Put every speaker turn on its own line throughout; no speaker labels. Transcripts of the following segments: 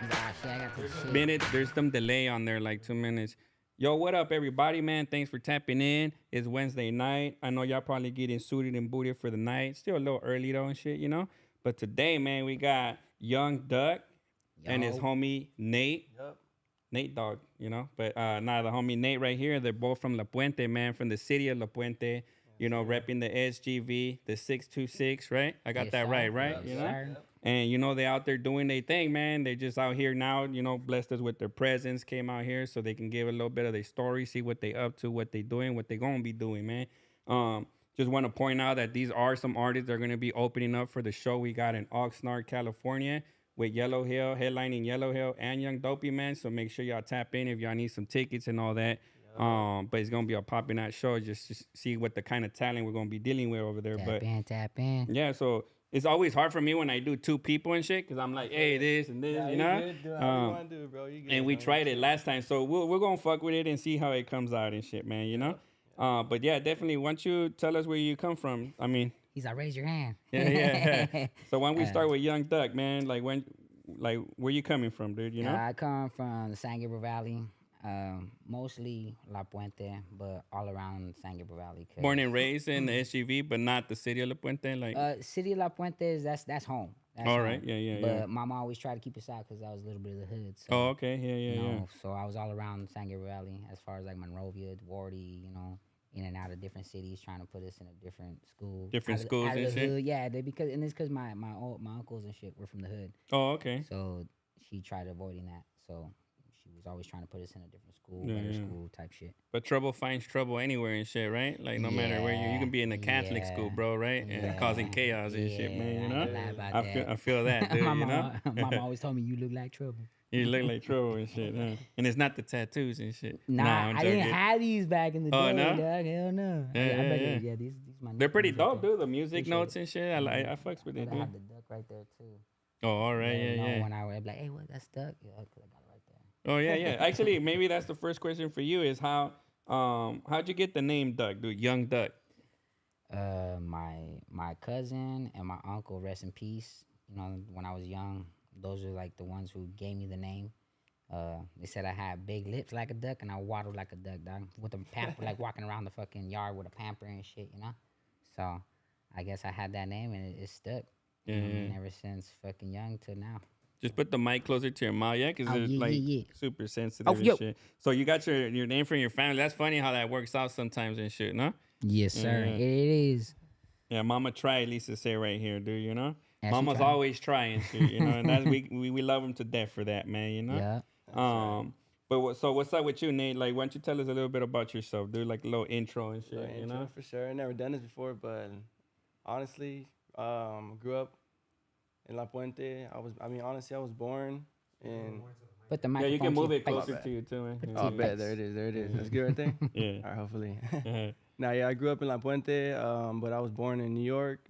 Ah, shit, I got some shit.
Minutes. There's some delay on there, like 2 minutes. Yo, what up, everybody, man? Thanks for tapping in. It's Wednesday night. I know y'all probably getting suited and booted for the night. Still a little early though and shit, you know. But today, man, we got Young Duck and his
Yo.
homie Nate.
Yep.
Nate Dog, you know. But nah, the homie Nate right here. They're both from La Puente, man, from the city of La Puente. You know, repping the SGV, the 626, right? I got
Yes,
that
sir.
right, right?
Yes,
You know?
sir.
And, you know, they out there doing their thing, man. They just out here now, you know, blessed us with their presence, came out here so they can give a little bit of their story, see what they up to, what they doing, what they going to be doing, man. Just want to point out that these are some artists that are going to be opening up for the show we got in Oxnard, California with Yellow Hill, headlining Yellow Hill and Young Dopey, man. So make sure y'all tap in if y'all need some tickets and all that. But it's gonna be a popping out show just to see what the kind of talent we're gonna be dealing with over there.
Tap in.
Yeah, so it's always hard for me when I do two people and shit, cause I'm like, hey, this and this, you know.
Good. Do how you want to do, bro. You good.
And we tried it last time, so we're gonna fuck with it and see how it comes out and shit, man. You know. But yeah, definitely. Why don't you tell us where you come from? I mean,
He's like, raise your hand.
yeah. So why don't we start with Young Duck, man? Like where you coming from, dude? You know.
I come from the San Gabriel Valley, mostly La Puente, but all around San Gabriel Valley.
Born and raised in the SGV, but not the city of La Puente, like.
City of La Puente is that's home. That's
All
home.
right, yeah.
But mama always tried to keep us out because I was a little bit of the hood. So,
Oh, okay, yeah.
So I was all around San Gabriel Valley as far as like Monrovia, Duarte, you know, in and out of different cities, trying to put us in a different school.
Different
out of,
schools
out of
and
the
shit?
hood. Yeah, and it's because my uncles and shit were from the hood.
Oh, okay.
So she tried avoiding that. So she was always trying to put us in a different school,
Yeah,
better
yeah.
school type shit.
But trouble finds trouble anywhere and shit, right? Like no matter where you can be in a Catholic school,
Yeah,
bro, right? And
yeah,
causing chaos and shit, man. You
I ain't
know.
gonna lie about
I
that.
feel that, dude.
my
You know.
mama always told me you look like trouble.
You look like trouble and shit, huh? And it's not the tattoos and shit.
Nah,
I'm
I didn't
joking.
have these back in the
Oh,
day,
no?
dog. Hell no.
Yeah.
These my
They're pretty
nicknames right
dope,
there.
dude. The music
Appreciate
notes
it.
and shit. I fucks with it,
I
dude.
have the duck right there too.
Oh, all right,
They know
yeah.
When I would be like, hey, what? That's duck. Yeah, 'cause I got it right there.
Oh yeah. Actually, maybe that's the first question for you is how'd you get the name Duck, dude? Young Duck.
My cousin and my uncle, rest in peace. You know, when I was young, those are like the ones who gave me the name. They said I had big lips like a duck and I waddled like a duck, dog. With a pamper, like walking around the fucking yard with a pamper and shit, you know. So, I guess I had that name and it stuck.
Yeah.
And ever since fucking young till now.
Just put the mic closer to your mouth, yeah, because it's like
yeah.
super sensitive
Oh,
and
yo.
shit. So you got your name from your family. That's funny how that works out sometimes and shit, no?
Yes, sir.
Yeah.
It is.
Yeah, Mama tried. Lisa say right here, dude. You know,
Yeah, she
Mama's
tried.
always trying, shit. You know, and that's we love him to death for that, man. You know.
Yeah.
But so what's up with you, Nate? Like, why don't you tell us a little bit about yourself, dude? Like a little intro and shit.
So,
You
intro
know.
for sure. I never done this before, but honestly, grew up in La Puente. Honestly, I was born in.
Put the
Yeah,
microphone
you can move
to
it
your
closer
face.
to you too, man.
Put
Yeah.
to
Oh,
your
bet
face.
there it is. That's good right there.
Yeah.
All right, hopefully.
Uh-huh.
Now, yeah, I grew up in La Puente, but I was born in Newark,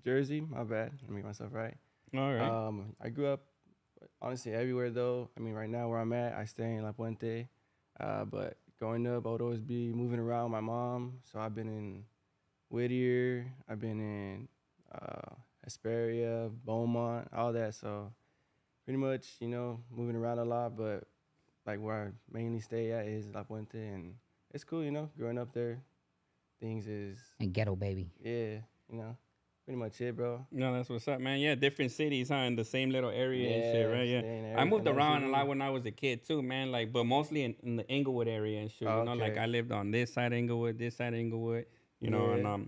Jersey. My bad. Let me make myself right.
All right.
I grew up, honestly, everywhere though. I mean, right now where I'm at, I stay in La Puente. But growing up, I would always be moving around with my mom. So I've been in Whittier, I've been in Hesperia, Beaumont, all that. So pretty much, you know, moving around a lot. But like where I mainly stay at is La Puente, and it's cool, you know, growing up there. Things is,
And ghetto baby.
yeah, you know, pretty much it, bro.
No, that's what's up, man. Yeah, different cities, huh? In the same little area and shit,
Yeah,
right? Yeah.
staying in
I moved
everything.
around a lot when I was a kid too, man. Like, but mostly in the Inglewood area and shit. You know, like
Okay.
I lived on this side of Inglewood, this side of Inglewood. You know, and
Yeah.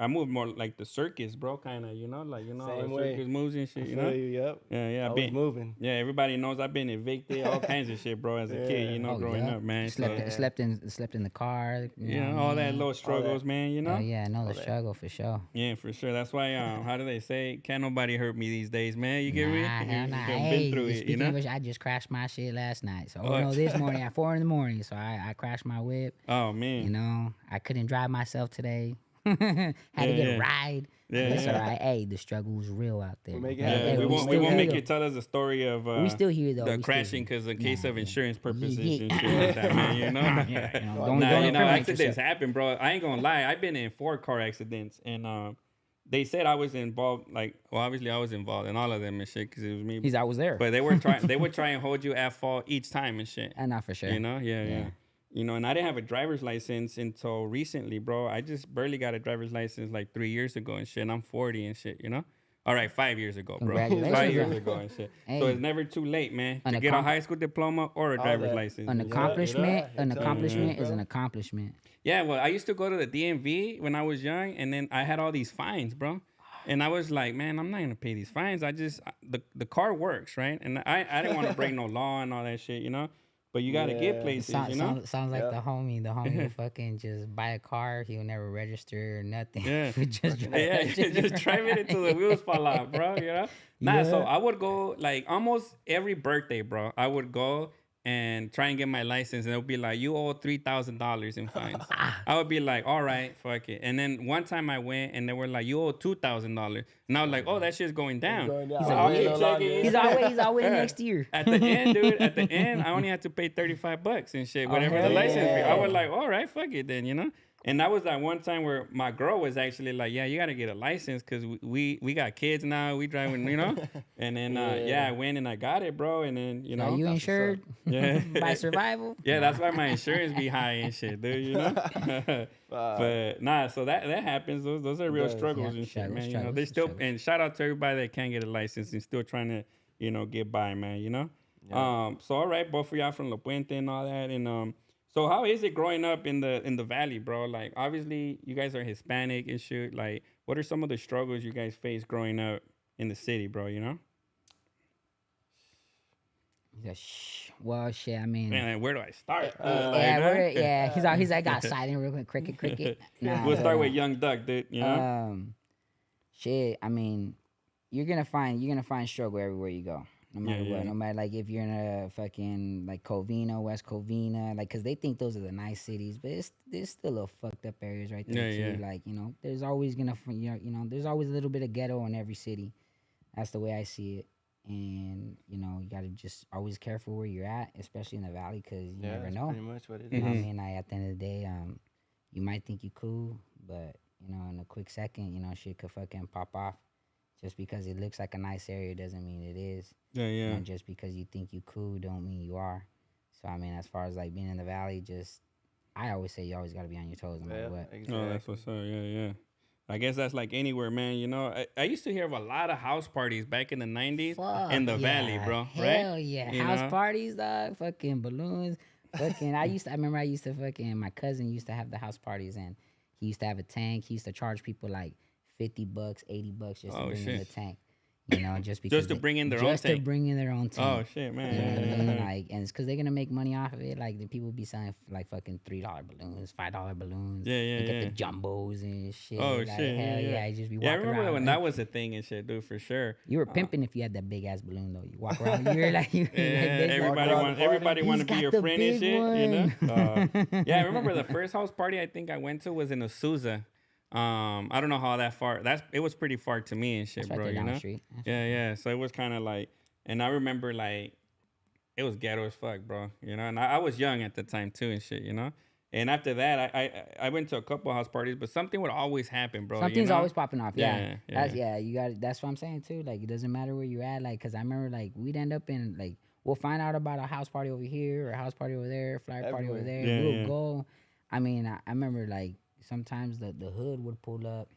I moved more like the circus, bro, kind of. You know, like how
Same
the
way.
circus moves and
I
shit. You
feel
know.
you, yep.
Yeah. I've
Always
been
moving.
Yeah, everybody knows I've been evicted, all kinds of shit, bro, as a kid.
Yeah.
You know,
Oh,
growing
yeah.
up, man.
Slept,
So,
Yeah.
slept in the car. You know what
all
I
that
mean?
little struggles, man. You know.
Oh yeah, I know the
that.
struggle for sure.
Yeah, for sure. That's why, how do they say? Can't nobody hurt me these days, man. You get me?
Nah, hell nah.
I've
Hey,
been through it, you
speaking
know?
of which, I just crashed my shit last night. So,
Oh.
no, this morning at 4 in the morning. So I crashed my whip.
Oh, man.
You know, I couldn't drive myself today. Had to get
yeah.
a ride.
Yeah,
That's
yeah.
all right. Hey, the struggle was real out there.
We'll make it
Hey,
happen.
Yeah,
hey,
we won't
still
make
here,
you tell us the story of
though. We still here though.
the
We still
crashing
here.
because in case
Nah,
of
yeah.
insurance purposes
Yeah.
and shit like that, man. You know?
Yeah, you know,
Nah,
don't
Nah,
don't
you know,
incriminate
accidents
yourself.
happen, bro. I ain't gonna lie. I've been in 4 car accidents, and they said I was involved. Like, well, obviously I was involved in all of them and shit because it was me.
I was there.
But they were trying. They would try and hold you at fault each time and shit.
And not for sure.
You know, yeah. You know, and I didn't have a driver's license until recently, bro. I just barely got a driver's license like 3 years ago and shit. And I'm 40 and shit. You know. All right, 5 years ago, bro. 5 years ago and shit. Hey. So it's never too late, man, to get a high school diploma or a driver's license.
An accomplishment, an accomplishment is an accomplishment.
Yeah, well, I used to go to the DMV when I was young, and then I had all these fines, bro. And I was like, man, I'm not gonna pay these fines. The car works, right? And I didn't want to break no law and all that shit, you know. But you gotta get places, you know.
Sounds like the homie. The homie will fucking just buy a car. He'll never register or nothing.
Yeah,
just
drive it until the wheels fall off, bro. You know. Nah, so I would go like almost every birthday, bro. I would go and try and get my license, and it would be like, you owe $3,000 in fines. I would be like, all right, fuck it. And then one time I went, and they were like, you owe $2,000. And I was like, oh, that shit's going down.
He's always next year.
At the end, dude, I only had to pay $35 and shit, whatever the license fee. I was like, all right, fuck it then, you know? And that was that one time where my girl was actually like, yeah, you got to get a license because we got kids now. We driving, you know? And then, I went and I got it, bro. And then, you know.
Are you insured?
Yeah.
By survival?
Yeah, that's why my insurance be high and shit, dude, you know? But, nah, so that happens. Those are real struggles and shit, man. You know, they still, and shout out to everybody that can't get a license and still trying to, you know, get by, man, you know? Yeah. So, all right, both of y'all from La Puente and all that. And, so how is it growing up in the valley, bro? Like, obviously, you guys are Hispanic and shit. Like, what are some of the struggles you guys face growing up in the city, bro? You know?
Well, shit. I mean,
man, where do I start?
He's like got silent real quick. Cricket. Nah,
we'll start with Young Duck, dude. You know?
Shit. I mean, you're gonna find struggle everywhere you go. No matter what, no matter like if you're in a fucking like Covina, West Covina, like, cause they think those are the nice cities, but there's still little fucked up areas right there too. Yeah. Like, you know, there's always there's always a little bit of ghetto in every city. That's the way I see it. And you know, you gotta just always careful where you're at, especially in the valley, cause you never know.
Pretty much what it is.
You know what I mean? Like, at the end of the day, you might think you cool, but you know, in a quick second, you know, shit could fucking pop off. Just because it looks like a nice area doesn't mean it is.
Yeah.
You know, just because you think you cool don't mean you are. So, I mean, as far as, like, being in the valley, I always say you always got to be on your toes no matter what.
Exactly. Oh, that's what's up. Yeah. I guess that's like anywhere, man. You know, I used to hear of a lot of house parties back in the 90s in the valley, bro.
Hell yeah. House parties, dog. Fucking balloons. Fucking, I remember fucking, my cousin used to have the house parties, and he used to have a tank. He used to charge people, like, $50, $80 just to bring in the tank. You know, just because
to bring in their own tank.
Just to bring in their own tank.
Oh shit, man.
You know what I mean? Like, and it's because they're gonna make money off of it. Like, the people be selling like fucking $3 balloons, $5 balloons.
Yeah.
Get the jumbos and shit.
Oh
like,
shit.
Hell yeah. I just be walking around.
I remember when that was a thing and shit, dude, for sure.
You were pimping if you had that big ass balloon though. You walk around, you're like,
everybody want to be your friend and shit.
One.
You know? I remember the first house party I think I went to was in Azusa. I don't know how that far. It was pretty far to me and shit,
that's
bro.
Right,
you know?
Yeah.
So it was kind of like, and I remember like, it was ghetto as fuck, bro. You know, and I was young at the time too and shit. You know, and after that, I went to a couple house parties, but something would always happen, bro.
Something's always popping off.
Yeah.
You got. That's what I'm saying too. Like, it doesn't matter where you're at. Like, cause I remember like we'd end up in like we'll find out about a house party over here or a house party over there, flyer party over there. We'll go. I mean, I remember like. Sometimes the hood would pull up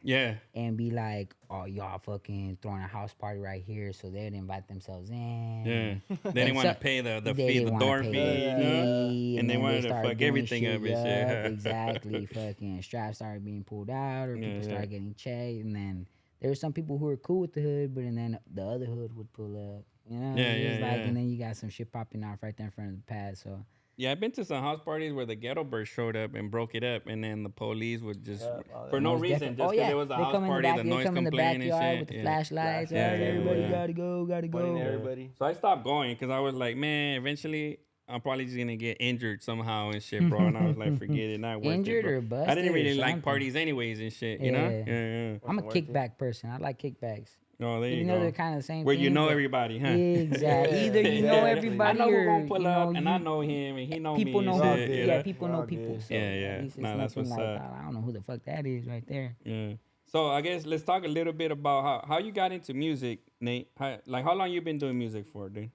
and be like, oh, y'all fucking throwing a house party right here, so they'd invite themselves in.
Yeah. They didn't want to pay the fee, the door fee, and they wanted to fuck everything up and shit.
Exactly. Fucking straps started being pulled out or people started getting checked, and then there were some people who were cool with the hood, but then the other hood would pull up. You know? And then you got some shit popping off right there in front of the pad, so...
Yeah, I've been to some house parties where the ghetto birds showed up and broke it up, and then the police would just, for no reason, just because it was a house party, the noise complaint and shit.
With the flashlights, everybody gotta go.
Everybody.
So I stopped going because I was like, man, eventually I'm probably just gonna get injured somehow and shit, bro. And I was like, forget it, not worth
injured
it, bro.
or busted.
I didn't really like parties anyways and shit, you know? Yeah.
I'm a kickback person. I like kickbacks.
Oh, there you
know
go.
They're kind of the same
where
thing.
You know everybody, huh?
Exactly. Either you know everybody,
I know
or
who's gonna pull up, and I know him, and he know
people
me.
Know
and
who,
shit,
people know people. So
yeah.
Nah,
that's what's
like,
up.
I don't know who the fuck that is right there.
Yeah. So I guess let's talk a little bit about how you got into music, Nate. How long you been doing music for, dude?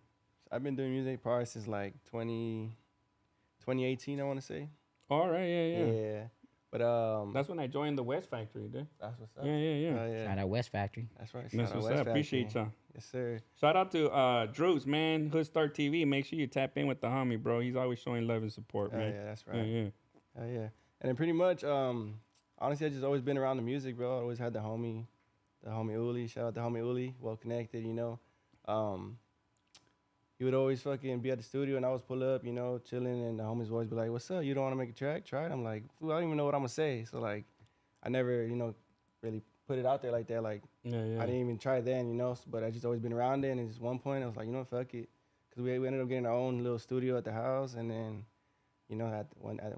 I've been doing music probably since like 2018, I want to say.
All right, yeah.
Yeah. But
That's when I joined the West Factory, dude.
that's what's up.
Yeah.
Oh, yeah.
Shout out West Factory.
That's right.
That's
Shout out
what's
West
up. Appreciate
Factory.
y'all.
Yes, sir.
Shout out to Drews, man. Hood Start TV. Make sure you tap in with the homie, bro. He's always showing love and support,
Oh
man.
yeah, that's right.
Yeah.
Oh yeah. And then pretty much, honestly, I just always been around the music, bro. I always had the homie Uli. Shout out to homie Uli. Well connected, you know. He would always fucking be at the studio, and I was pull up, you know, chilling, and the homies would always be like, "What's up? You don't want to make a track? Try it." I'm like, "Fool, I don't even know what I'm gonna say." So like, I never, you know, really put it out there like that. Like,
Yeah.
I didn't even try then, you know. But I just always been around it, and at just one point, I was like, you know, fuck it, because we ended up getting our own little studio at the house, and then, you know, at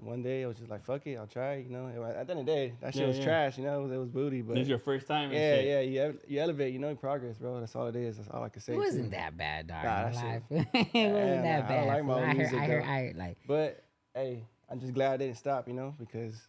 one day, I was just like, fuck it, I'll try it, you know. At the end of the day, that shit was trash, you know. It was booty, but
This is your first time.
yeah,
and shit.
you elevate, you know, progress, bro. That's all it is. That's all I can say.
It
too.
wasn't that bad, dog.
Nah,
No
that
lie.
shit-
It wasn't
Yeah,
that
nah, I
bad.
like my
fool.
own music,
I
though.
heard, like,
But hey, I'm just glad I didn't stop, you know, because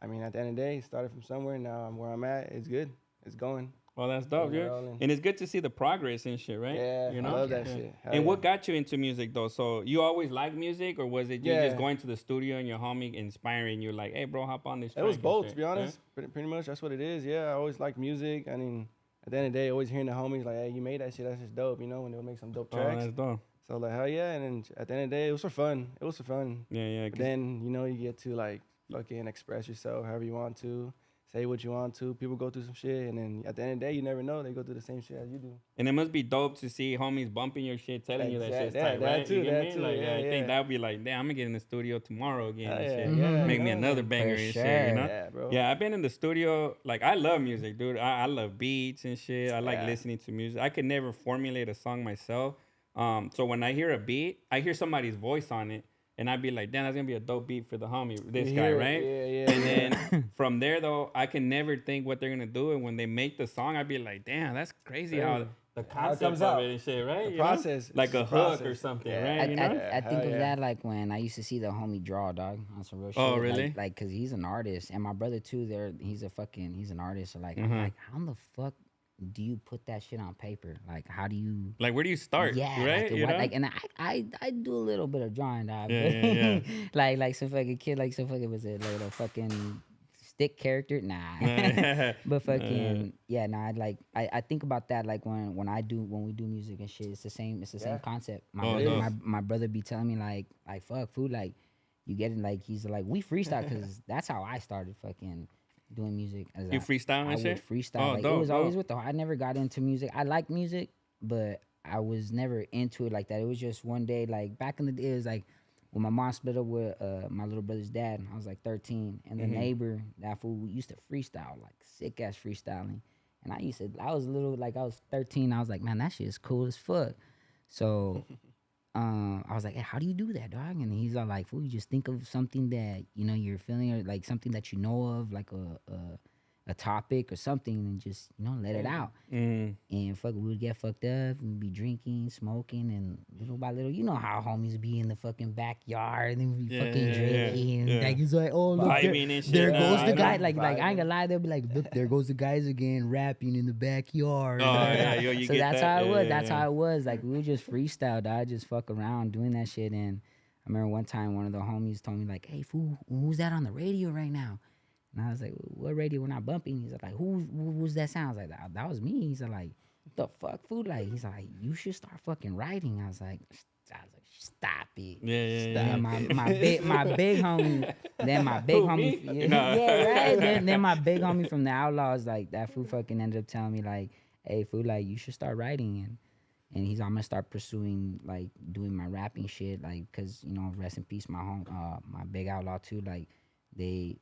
I mean, at the end of the day, started from somewhere. Now I'm where I'm at. It's good. It's going.
Well, that's dope,
Yeah,
dude.
rolling.
And it's good to see the progress and shit, right?
Yeah,
you
I love that shit. Hell
And
yeah.
what got you into music though? So you always liked music, or was it you
Yeah.
just going to the studio and your homie inspiring you, like, hey, bro, hop on this?
It was
track and
both,
shit?
to be honest. Pretty much, that's what it is. Yeah, I always liked music. I mean, at the end of the day, always hearing the homies like, "Hey, you made that shit. That's just dope," you know, when they'll make some dope
Oh,
tracks.
that's dope.
So like, hell yeah. And then at the end of the day, it was for fun. It was for fun.
Yeah.
But then, you know, you get to like fucking express yourself however you want to, say what you want to. People go through some shit, and then at the end of the day, you never know, they go through the same shit as you do.
And it must be dope to see homies bumping your shit, telling you that shit's
Exact-
tight,
that
right?
too,
You get
that
me?
too,
Like,
yeah,
I think
yeah.
that would be like, damn, I'm gonna get in the studio tomorrow again
Hell
and
yeah,
shit.
yeah,
Make me
no,
another
man.
banger
For
and
sure.
shit, you know?
Yeah, bro.
Yeah, I've been in the studio. Like, I love music, dude. I love beats and shit. I like
Yeah.
listening to music. I could never formulate a song myself. So when I hear a beat, I hear somebody's voice on it, and I'd be like, damn, that's gonna be a dope beat for the homie, this
You
guy,
hear it,
right?
yeah,
And then from there, though, I can never think what they're gonna do. And when they make the song, I'd be like, damn, that's crazy how
Crazy.
the
How it
concept
comes
of
out.
it and shit, right?
The
You know?
process, it's
Like a
just
hook or
process.
something,
Yeah.
right? You know?
I think
hell
of
yeah.
that like when I used to see the homie draw, dog, on some real shit.
Oh, really?
Like, cause he's an artist, and my brother too. He's an artist. So like,
Mhm.
I'm like, how the fuck do you put that shit on paper? Like, how do you?
Like, where do you start?
Yeah,
right?
like,
You know?
and I do a little bit of drawing, dog.
Yeah.
like some fucking kid, like some fucking was it like a fucking stick character? Nah. But fucking yeah, nah. I think about that like when we do music and shit. It's the same
Yeah.
concept.
Oh, it is.
My brother be telling me like fuck food like you get it like he's like we freestyle because that's how I started fucking doing music. As
You freestyle and
I
shit?
would freestyle.
Oh,
Like,
dope,
it was always
dope.
with the. I never got into music. I like music, but I was never into it like that. It was just one day, like back in the day, it was like when my mom split up with my little brother's dad. I was like 13, and the neighbor, that fool, used to freestyle, like sick ass freestyling. And I was little, like I was 13. I was like, man, that shit is cool as fuck. So I was like, hey, how do you do that, dog? And he's all like, fool, you just think of something that you know you're feeling, or like something that you know of, like a topic or something, and just let it out.
Mm.
And fuck, we would get fucked up. We'd be drinking, smoking, and little by little, you know how homies be in the fucking backyard and we be
Yeah,
fucking
yeah,
drinking. And
yeah.
like it's like, oh look,
Vibing and shit.
there
Nah,
goes
I
the
know.
guy. Like I ain't
Vibing.
gonna lie, they'll be like, look, there goes the guys again rapping in the backyard.
Oh, yeah, yo, you
so
get
that's
that?
how it
Yeah,
was.
yeah,
That's
yeah.
how it was. Like we would just freestyle. I just fuck around doing that shit. And I remember one time one of the homies told me like, hey fool, who's that on the radio right now? And I was like, what radio? We're not bumping. He's like, who's that sound? I was like, that was me. He's like, the fuck, fool? Like, he's like, you should start fucking writing. I was like, stop it.
Yeah.
Then my big homie, then my big
Who,
homie,
me?
yeah,
Nah.
yeah, right. Then my big homie from the Outlaws, like that fool fucking ended up telling me like, hey fool, like you should start writing. And I'm gonna start pursuing like doing my rapping shit, like because rest in peace my my big outlaw too, like they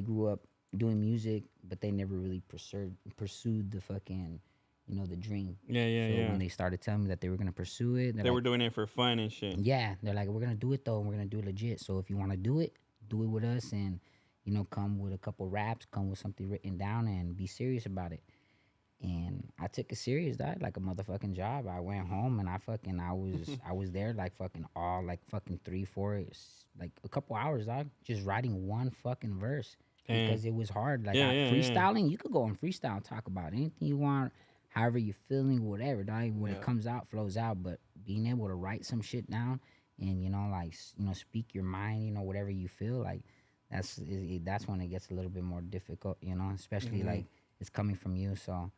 grew up doing music but they never really pursued the fucking the dream. So when they started telling me that they were gonna pursue it,
They were doing it for fun and shit.
yeah, they're like, we're gonna do it though, and we're gonna do it legit. So if you want to do it with us, and come with a couple raps, come with something written down, and be serious about it. And I took it serious, dog, like a motherfucking job. I went home and I was there like fucking all like fucking 3-4 like a couple hours, dog, just writing one fucking verse. because it was hard. Like
Yeah, yeah, yeah.
freestyling, you could go on freestyle, talk about anything you want, however you're feeling, whatever. Dog. When it comes out, flows out. But being able to write some shit down and like speak your mind, whatever you feel like, that's when it gets a little bit more difficult, especially like it's coming from you. So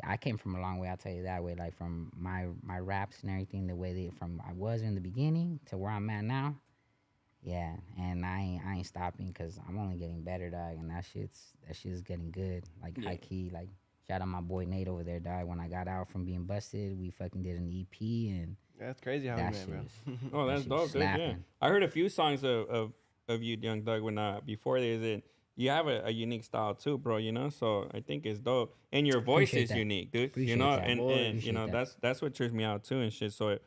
I came from a long way, I'll tell you that way. Like from my raps and everything, the way that from I was in the beginning to where I'm at now. Yeah, and I ain't stopping because I'm only getting better, dog. And that shit's getting good. Like high key, like shout out my boy Nate over there, dog. When I got out from being busted, we fucking did an EP and
That's crazy how we
that
met, bro.
Oh, that's
shit
dope, dude. Yeah.
slapping.
I heard a few songs of you, Young Doug, when before this, and you have a unique style too, bro. So I think it's dope, and your voice
Appreciate
is
that.
unique, dude.
Appreciate that.
And
Appreciate that.
that's what trips me out too and shit. So,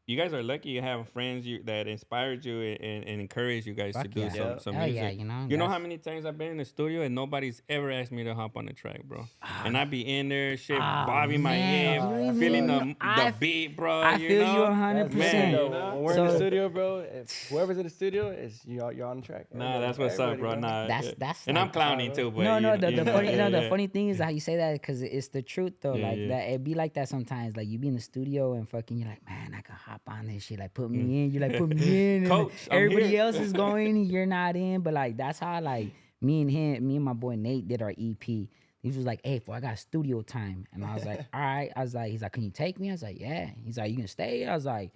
you guys are lucky you have friends that inspired you and encourage you guys to
Fuck
do
yeah.
some
Hell
music.
yeah,
You know how
that's-
many times I've been in the studio and nobody's ever asked me to hop on the track, bro. And I be in there, shit, bobbing my
man,
head,
you
feeling
even-
the beat, bro.
I
you
feel you
know?
100%.
Man,
Though,
you know?
when we're in the
So-
studio, bro, if whoever's in the studio, you're on the track.
Nah, that's what's up, bro.
Everybody,
Nah,
That's
and
like-
I'm clowning too, but
No,
you
the
know,
funny,
yeah,
the
yeah.
funny thing is how you say that because it's the truth though.
Yeah,
like
yeah.
that, it be like that sometimes. Like you be in the studio and fucking, you're like, man, I can hop on this shit. Like put me in. You're like, put me in. And
Coach, I'm
everybody
here.
else is going, you're not in. But like that's how like me and my boy Nate did our EP. He was like, hey, fool, I got studio time, and I was like, all right. I was like, he's like, can you take me? I was like, yeah. He's like, you can stay? I was like,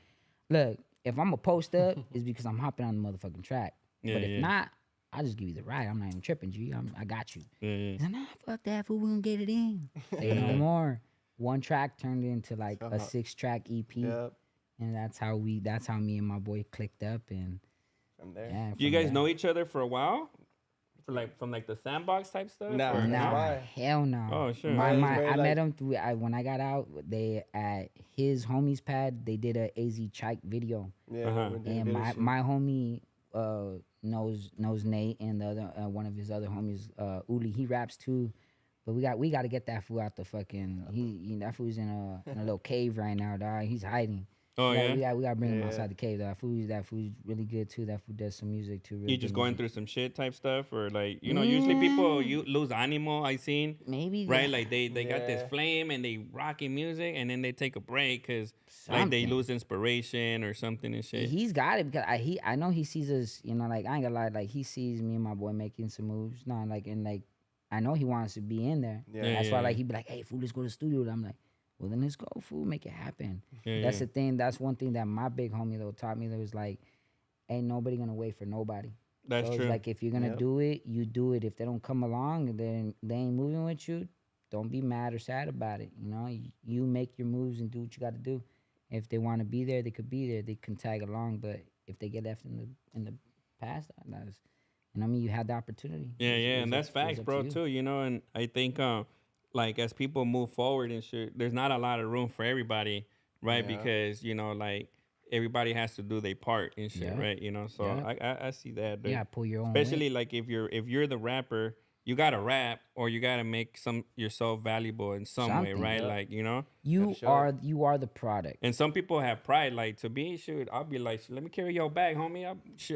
look, if I'm a post up, it's because I'm hopping on the motherfucking track.
Yeah,
But if
yeah.
not, I'll just give you the ride. I'm not even tripping, G. I got you.
Yeah, yeah.
He's like, nah, fuck that, fool. We gonna get it in. Say no more. One track turned into like a 6-track EP,
Yep.
and that's how me and my boy clicked up, and
From there.
yeah.
Do you
from
guys
there.
know each other for a while? From the sandbox type stuff?
Nah,
or-
nah.
Nah,
Why?
hell no.
Oh, sure.
My,
He's
my,
very,
I met
like-
him through. When I got out, they at his homie's pad. They did a AZ Chike video,
Yeah.
Uh-huh.
we did
and
video
my
shit.
my homie knows Nate, and the other one of his other homies, Uli. He raps too, but we got to get that fool out the fucking. That fool's in a little cave right now, dog. He's hiding.
Oh, yeah?
We got to bring him
Yeah.
outside the cave. That fool's really good too. That fool does some music too. Really
You just
good
going
music.
through some shit type stuff, or like usually people you lose animo. I seen
Maybe
right,
yeah.
like they got this
Yeah.
flame and they rocking music, and then they take a break because like they
Something.
lose inspiration or something and shit.
He's got it because I know he sees us, like I ain't gonna lie, like he sees me and my boy making some moves. No, like and like I know he wants to be in there.
Yeah.
That's
Yeah,
why
yeah.
like he'd be like, hey fool, let's go to the studio. And I'm like, well then let's go, fool, make it happen.
Yeah,
That's
yeah.
the thing. That's one thing that my big homie though taught me. That was like, ain't nobody gonna wait for nobody.
That's
So it's
true.
like if you're gonna
Yep.
do it, you do it. If they don't come along and then they ain't moving with you, don't be mad or sad about it. You make your moves and do what you got to do. If they want to be there, they could be there. They can tag along. But if they get left in the past, that's you had the opportunity.
Yeah,
It's-
yeah,
it's
and
up-
that's
it's
facts,
up
bro,
you.
too. And I think like as people move forward and shit, there's not a lot of room for everybody, right?
Yeah.
Because like everybody has to do their part and shit,
Yeah.
right? So
Yeah.
I see that, dude.
Yeah, pull your own.
Especially
weight.
like if you're the rapper, you gotta rap or you gotta make yourself valuable in some way,
Something.
right?
Yeah.
Like
you
show
are
it.
the product.
and some people have pride, like to be shoot. I'll be like, let me carry your bag, homie.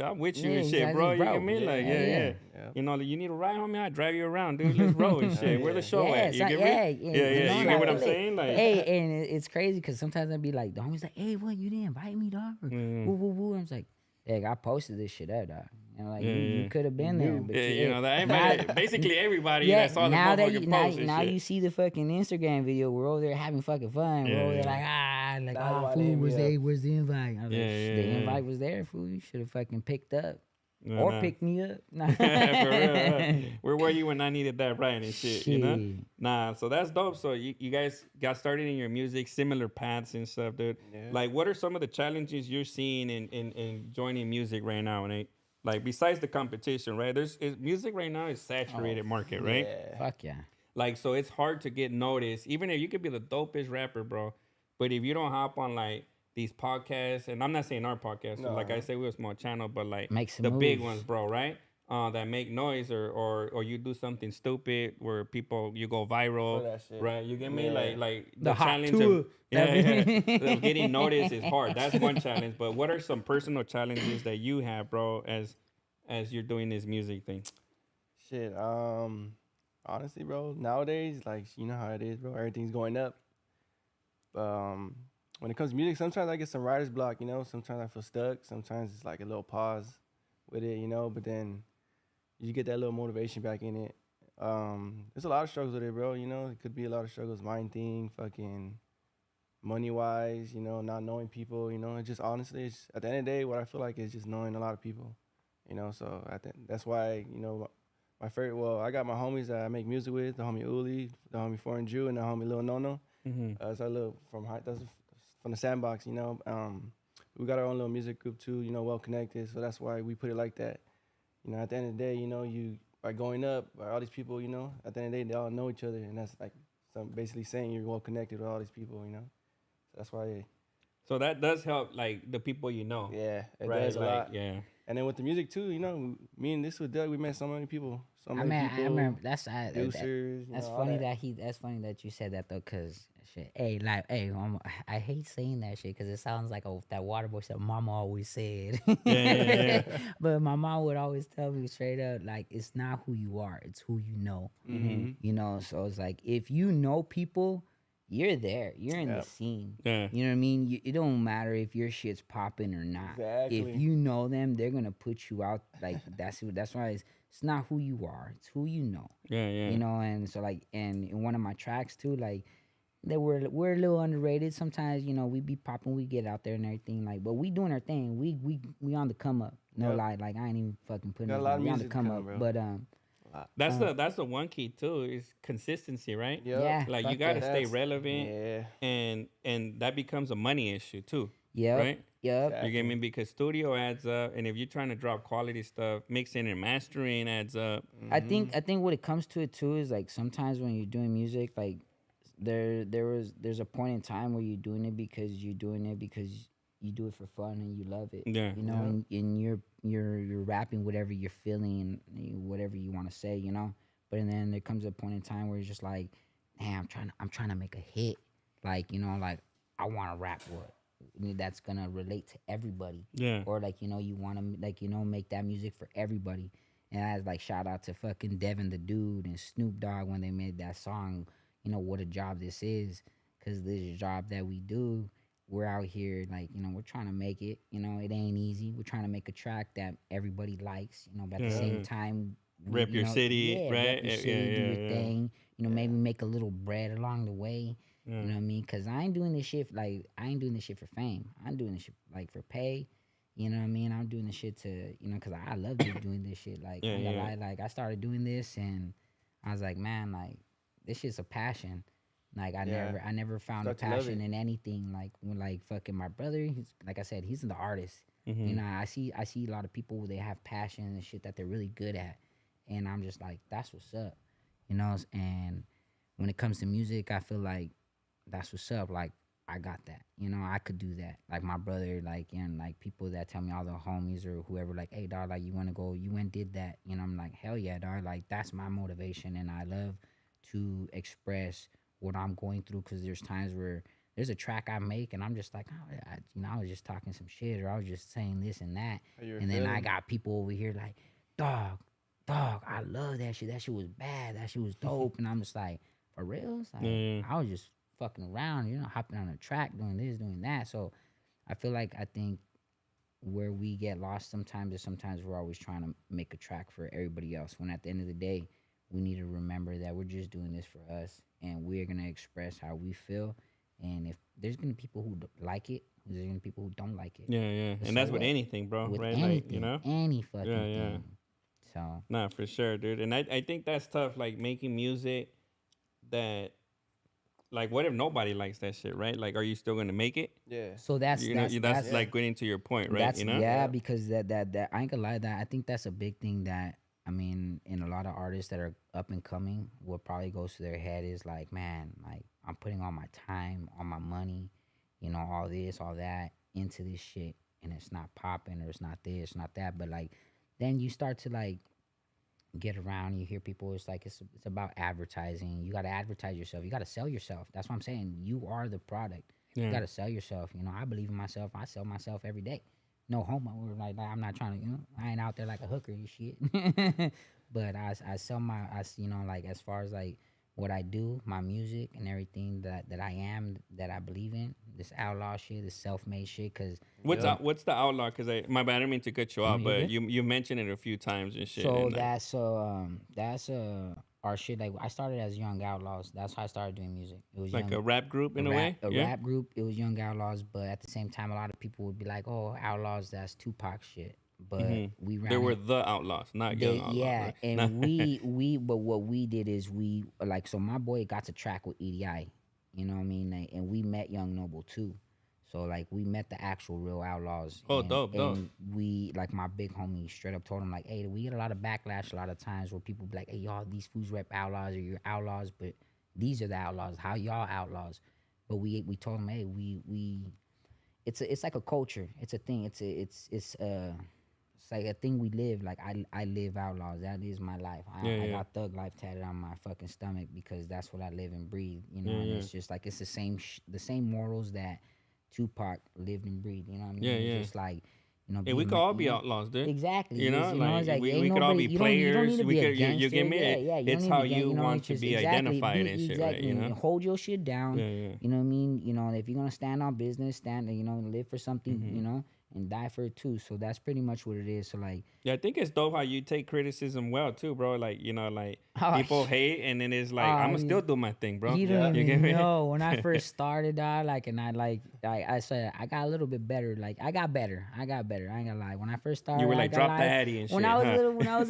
I'm with you
Yeah,
and shit,
exactly,
bro. You
bro.
get me? Like,
Yeah,
yeah,
yeah.
Yeah.
like, you need a ride, homie. I drive you around, dude. Let's roll and shit. Where the show
Yeah,
at? You
it's
get
like-
me?
yeah,
Yeah. You get what I'm
like,
saying? Like,
hey, and it's crazy because sometimes I'd be like, the homie's like, hey, what, you didn't invite me, dog? Or,
Mm.
woo, woo, woo. I was like, hey, I posted this shit up, dog. Like,
Yeah,
you
yeah.
could have been there. But
yeah, that
now-
invited basically everybody
yeah,
that saw the
now that
motherfucking
you,
post and
now
shit.
you see the fucking Instagram video, we're over there having fucking fun.
Yeah,
we're over there
yeah.
like,
Now
oh,
why
fool,
they
where's
be up?
where's the invite? I was
Yeah,
like,
yeah,
the
yeah.
invite was there, fool. You should have fucking picked up.
No,
Or
no.
picked me up. Nah.
For real, huh? Where were you when I needed that ride and shit,
Shit.
Nah, so that's dope. So you guys got started in your music, similar paths and stuff, dude.
Yeah.
Like, what are some of the challenges you're seeing in joining music right now, Nate? Like, besides the competition, right? Music right now is saturated market, right?
Yeah.
Fuck yeah.
Like, so it's hard to get noticed. Even if you could be the dopest rapper, bro, but if you don't hop on like these podcasts, and I'm not saying our podcast,
No.
like I say, we're a small channel, but like
Make some
the big
moves.
ones, bro, right? That make noise, or you do something stupid where you go viral,
For that shit.
right? You get me?
Yeah.
Like
The hot
challenge
tour.
of of getting noticed is hard. That's one challenge. But what are some personal challenges that you have, bro, as you're doing this music thing?
Shit. Honestly, bro. Nowadays, like you know how it is, bro. Everything's going up. Um, when it comes to music, sometimes I get some writer's block. You know, sometimes I feel stuck. Sometimes it's like a little pause with it. You know, but then you get that little motivation back in it. There's a lot of struggles with it, bro. You know, it could be a lot of struggles, mind thing, fucking money wise. You know, not knowing people. You know, it just honestly, it's, at the end of the day, what I feel like is just knowing a lot of people. You know, so I think that's why you know my favorite. Well, I got my homies that I make music with, the homie Uli, the homie Foreign Jew, and the homie Lil Nono. So I live from that's from the Sandbox. You know, we got our own little music group too. You know, well connected. So that's why we put it like that. You know, at the end of the day, you know, you by going up, by all these people, you know, at the end of the day, they all know each other, and that's like some basically saying you're well connected with all these people. You know, so that's why.
So that does help, like the people you know.
Yeah, it
right?
does a
like,
lot.
Yeah.
And then with the music too, you know, me and this with Doug, we met so many people. So
I
many
mean,
people.
I remember
producers.
that's
you know,
funny
all
that he. That's funny that you said that though, cause shit. Hey, like, hey, I hate saying that shit, cause it sounds like that water boy stuff Mama always said.
Yeah.
But my mom would always tell me straight up, like, it's not who you are, it's who you know.
Mm-hmm.
You know, so it's like if you know people, you're there. You're in the
Yep.
scene.
Yeah.
You know what I mean? It don't matter if your shit's popping or not.
Exactly.
If you know them, they're gonna put you out. Like that's why it's not who you are. It's who you know.
Yeah.
You know, and so like, and in one of my tracks too, like we're a little underrated sometimes. You know, we be popping, we get out there and everything. Like, but we doing our thing. We on the come up. No
Yep.
lie. Like I ain't even fucking putting
Got a
it
lot
on.
of
We on the
music to
come
come,
up.
bro.
But
That's the one key too, is consistency, right?
Yep.
yeah,
Like
fuck
you gotta
yeah.
stay relevant,
Yeah.
and that becomes a money issue too.
Yep.
Right?
Yep.
Exactly.
You get me? Because studio adds up, and if you're trying to drop quality stuff, mixing and mastering adds up.
I think what it comes to it too is like sometimes when you're doing music, like there's a point in time where you're doing it because you do it for fun and you love it.
Yeah.
You know, and you're rapping whatever you're feeling, whatever you want to say, you know. But then there comes a point in time where it's just like, damn, I'm trying to make a hit. Like, you know, like I want to rap what that's gonna relate to everybody.
Yeah.
Or like, you know, you want to like, you know, make that music for everybody. And I was like, shout out to fucking Devin the Dude and Snoop Dogg when they made that song. You know what a job this is, because this job that we do, we're out here like, you know, we're trying to make it. You know, it ain't easy. We're trying to make a track that everybody likes. You know, but at the same time,
Rep
you
your
know,
city,
yeah,
right?
Rep your
Yeah,
city, do
yeah,
your
yeah.
thing. You know, maybe make a little bread along the way.
Yeah.
You know what I mean? Cause I ain't doing this shit for fame. I'm doing this shit like for pay. You know what I mean? I'm doing this shit to, you know, cause I love doing this shit. Like,
Yeah,
I ain't gonna
yeah.
lie, like I started doing this and I was like, man, like this shit's a passion. Like I never found a
Start to love
passion
it.
in anything. Like when like fucking my brother, he's like I said, he's the artist.
Mm-hmm.
You know, I see a lot of people they have passion and shit that they're really good at, and I'm just like, that's what's up. You know, and when it comes to music, I feel like that's what's up. Like I got that. You know, I could do that. Like my brother, like and like people that tell me all the homies or whoever, like, hey dog, like you wanna go, you went did that. You know, I'm like, hell yeah, dog. Like that's my motivation and I love to express what I'm going through because there's times where there's a track I make and I'm just like, oh, I was just talking some shit or I was just saying this and that. And then I got people over here like, dog, I love that shit. That shit was bad. That shit was dope. And I'm just like, for real? It's like, I was just fucking around, you know, hopping on a track, doing this, doing that. So I feel like I think where we get lost sometimes is sometimes we're always trying to make a track for everybody else. When at the end of the day, we need to remember that we're just doing this for us and we're going to express how we feel. And if there's going to be people who like it, there's going to be people who don't like it.
Yeah, yeah.
But
And that's
so
with
what?
anything, bro,
With
right?
anything,
Like, you know?
any fucking
Yeah, yeah.
thing. So
Nah, for sure, dude. And I think that's tough, like making music that, like, what if nobody likes that shit, right? Like, are you still gonna make it?
Yeah.
so that's
You know, that's
that's
like getting to your point, right?
That's
You know?
yeah, because that I ain't gonna lie, that I think that's a big thing that I mean, in a lot of artists that are up and coming, what probably goes to their head is like, man, like I'm putting all my time, all my money, you know, all this, all that into this shit, and it's not popping or it's not this, not that, but like, then you start to like get around. You hear people. It's like it's about advertising. You got to advertise yourself. You got to sell yourself. That's what I'm saying. You are the product.
Yeah.
You got to sell yourself. You know, I believe in myself. I sell myself every day. no homo. Or like I'm not trying to, I ain't out there like a hooker and shit. But I sell like as far as like what I do, my music and everything that I am, that I believe in, this outlaw shit, this self-made shit, cause
What's the outlaw? Because my bad, I didn't mean to cut you off,
you're
but
good.
you mentioned it a few times and shit.
So
And like,
that's our shit. Like I started as Young Outlaws. That's how I started doing music. It was
like
young
a rap group in a way.
a
Yeah.
rap group. It was Young Outlaws, but at the same time, a lot of people would be like, "Oh, Outlaws, that's Tupac shit." But we
They
ran
were
it.
the outlaws, not young outlaws,
Yeah,
right? No.
and but what we did is we like, so my boy got to track with EDI, you know what I mean, like, and we met Young Noble too. So like we met the actual real outlaws,
Oh, dope, dope.
and we, like, my big homie straight up told him like, hey, we get a lot of backlash a lot of times where people be like, hey, y'all, these fools rep outlaws, or you're outlaws, but these are the outlaws. How y'all outlaws? But we told him, hey, we it's like a culture. It's a thing. It's like a thing we live. Like I live outlaws. That is my life.
Yeah,
I
yeah.
got thug life tatted on my fucking stomach because that's what I live and breathe.
Yeah,
And
yeah.
it's just like it's the same morals that Tupac lived and breathed. You know what I mean?
Yeah,
It's
yeah.
just like,
Yeah, we could all be outlaws, dude.
Exactly.
You know,
It's like
we
ain't
could all
nobody.
be
You don't need
players.
to
We
be a
could you
gangster.
get me?
Yeah. You
It's
don't need
how
to be
you want
it's
to
just
be identified and shit, right?
exactly.
You know?
Hold your shit down.
Yeah, yeah.
You know what I mean? If you're gonna stand on business, stand. Live for something.
Mm-hmm.
And die for it too. So that's pretty much what it is. So like,
Yeah, I think it's dope how you take criticism well too, bro. Like, like
oh,
people hate and then it's like I'ma still do my thing, bro.
you
Yeah.
don't
You get
even
me?
know. When I first started, I said I got a little bit better. Like I got better. I ain't gonna lie. When I first started,
You were
I
like
got
drop the
like,
Addy and shit.
when I was
huh?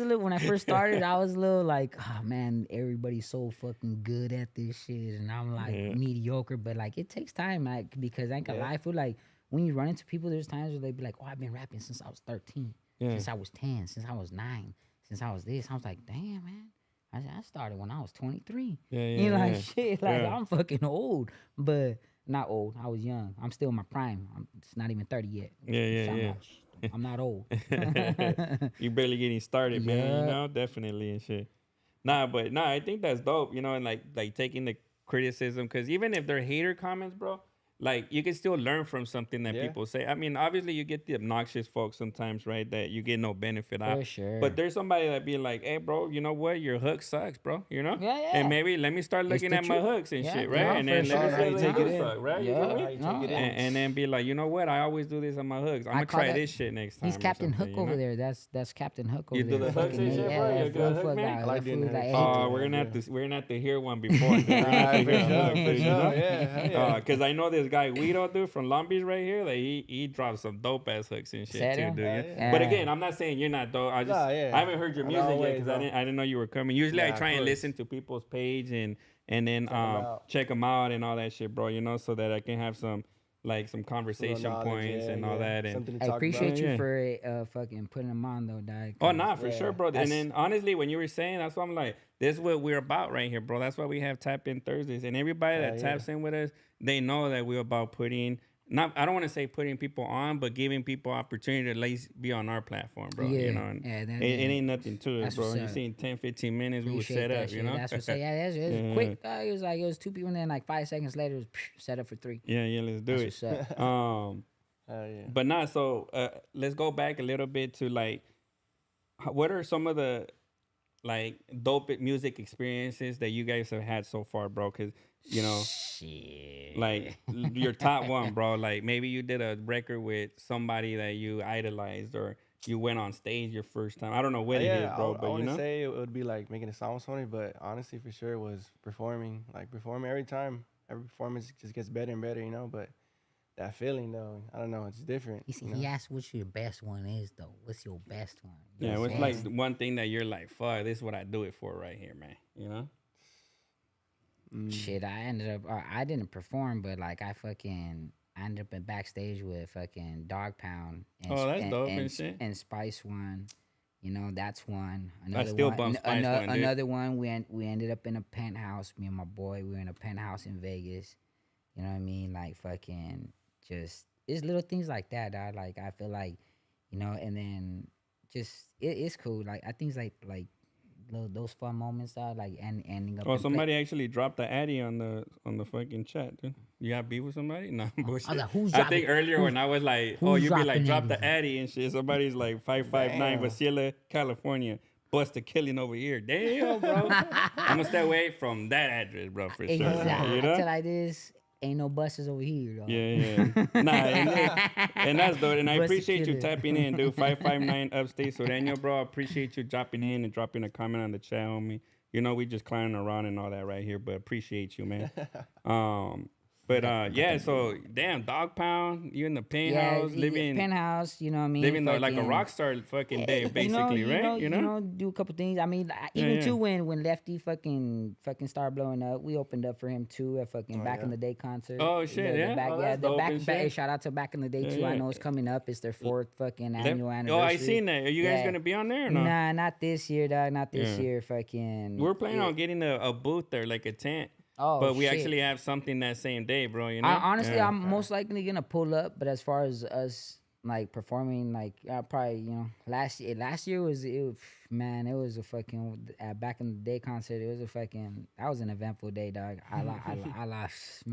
little, when I first started, I was a little like, oh man, everybody's so fucking good at this shit, and I'm like
Yeah.
mediocre. But like it takes time, like, because I ain't gonna lie, I feel like when you run into people, there's times where they be like, oh, I've been rapping since I was 13,
Yeah.
since I was 10, since I was 9, since I was this. I was like, damn, man. I started when I was 23.
Yeah,
You know,
yeah,
like
yeah.
shit, like
Yeah.
I'm fucking old, but not old. I was young. I'm still in my prime. It's not even 30 yet.
Yeah,
So
yeah,
I'm not old.
You barely getting started, man. You
Yeah.
know, definitely and shit. Nah, I think that's dope. And like taking the criticism, because even if they're hater comments, bro, like you can still learn from something that
Yeah.
people say. I mean, obviously you get the obnoxious folks sometimes, right? That you get no benefit out.
For sure.
But there's somebody that be like, hey, bro, you know what? Your hook sucks, bro. You know?
Yeah, yeah.
And maybe let me start looking
the
at my
truth.
hooks and
Yeah,
shit, right?
yeah,
And
for
then let me
sure.
see
How you
if
take
the
it
hooks
in.
suck, right? You
Yeah.
feel me?
How you take it in.
And then be like, you know what? I always do this on my hooks. I'm
I
gonna
call
try
that-
this shit next time.
He's
or
Captain
something,
Hook
you
over
know?
there. That's Captain Hook over
You do
there.
the hooks and
Fucking
shit,
yeah,
bro? You
that
a good
fuck
hook man?
guy.
I like
That
doing
fool,
hooks
like,
too.
hey,
We're gonna have
Yeah.
to hear one before. We're gonna have to
For
hear a
sure,
hook,
for
dude, you
sure.
know?
Yeah, hell yeah.
Cause I know this guy Guido, dude, from Long Beach right here. Like he drops some dope ass hooks and shit
Serio?
too, dude.
Hell
Yeah.
yeah.
But again, I'm not saying you're not dope. I
yeah.
haven't heard your
I'm
music yet
always,
because
bro.
I didn't know you were coming. Usually I
Yeah,
try
of
and
course.
listen to people's page and then
Check 'em out.
check them out and all that shit, bro. So that I can have some conversation
knowledge,
points
yeah,
and all
yeah.
that. And
Something to
I
talk
appreciate
about.
you
Yeah.
for fucking putting them on though, dog.
oh
'cause
nah, for
Yeah.
sure, bro.
That's-
And then honestly, when you were saying, that's why I'm like, this is what we're about right here, bro. That's why we have Tap In Thursdays, and everybody that
Yeah.
taps in with us, they know that we're about putting. Not, I don't want to say putting people on, but giving people opportunity to at least be on our platform, bro.
Yeah,
And
yeah, that-
it
yeah.
ain't nothing to it,
That's
bro.
what's
You
up.
seen 10, 15 minutes, we were
Appreciate
set
that
up,
shit.
you know?
That's what's up. Yeah, it was
Yeah.
quick. It was 2 people, and then like 5 seconds later, it was set up for 3.
Yeah, let's do
That's
it.
what's up.
Hell yeah.
But not so. Let's go back a little bit to like, what are some of the like dope music experiences that you guys have had so far, bro? Because
Shit.
like your top one, bro. Like maybe you did a record with somebody that you idolized, or you went on stage your first time. I don't know what it is, bro,
I
but you
want to
know.
say it would be like making a song with somebody, but honestly, for sure, it was performing. Like performing every time, every performance just gets better and better, But that feeling, though, I don't know, it's different.
He asked what your best one is though. What's your best one?
Yeah,
Your
it's like
best-
the one thing that you're like, fuck, this is what I do it for right here, man. You know?
Shit. I ended up. I didn't perform, but like I ended up in backstage with fucking Dog Pound. And,
Oh, that's dope
and,
and shit.
And Spice one. That's one.
still
one,
bump Spice one, dude.
Another one. We ended up in a penthouse. Me and my boy. We were in a penthouse in Vegas. You know what I mean? Like fucking just it's little things like that. Like I feel like, and then just it's cool. Like I think it's like those fun moments, dog. Like and ending up.
Oh,
in
somebody actually dropped the addy on the fucking chat, dude. You got beef with somebody? No,
I
bullshit.
was like, who's
I
dropping?
think earlier when I was like, oh,
who's
you'd be like,
dropping
drop the
addies?
addy and shit. Somebody's like 559
Damn.
Wasilla, California. Bust a killing over here. Damn, bro. I'm gonna stay away from that address, bro, for sure.
Exactly.
You know?
I tell like this. Ain't no buses over here, dog.
Yeah. Nah, and that's dope. And I
Busted
appreciate you
killer.
tapping in, dude. 559 Upstate Sureño, bro. I appreciate you dropping in and dropping a comment on the chat, homie. You know, we just clowning around and all that right here, but appreciate you, man. Yeah, so damn, dog pound, you in the penthouse, living
penthouse. You know what I mean?
living like a
Fucking-
rock star fucking day, basically, right?
You know, do a couple things. I mean, even
yeah.
too when Lefty fucking started blowing up, we opened up for him too at fucking Back in the Day concert.
Oh, shit, yeah?
back,
Oh,
yeah,
that's
the
dope
back,
and
back
shit.
shout out to Back in the Day
Yeah,
too. I
yeah.
know it's coming up. It's their fourth fucking annual
Oh,
anniversary.
I seen that. Are you guys
Yeah.
gonna be on there or no?
Nah, not this year, dog. Not this
Yeah.
year. Fucking.
We're planning on getting a booth there, like a tent.
Oh,
but we
shit.
actually have something that same day, bro. You know.
Honestly,
Yeah.
I'm most likely gonna pull up. But as far as us like performing, like probably last year was man, it was a fucking Back in the Day concert. It was a fucking that was an eventful day, dog. I lost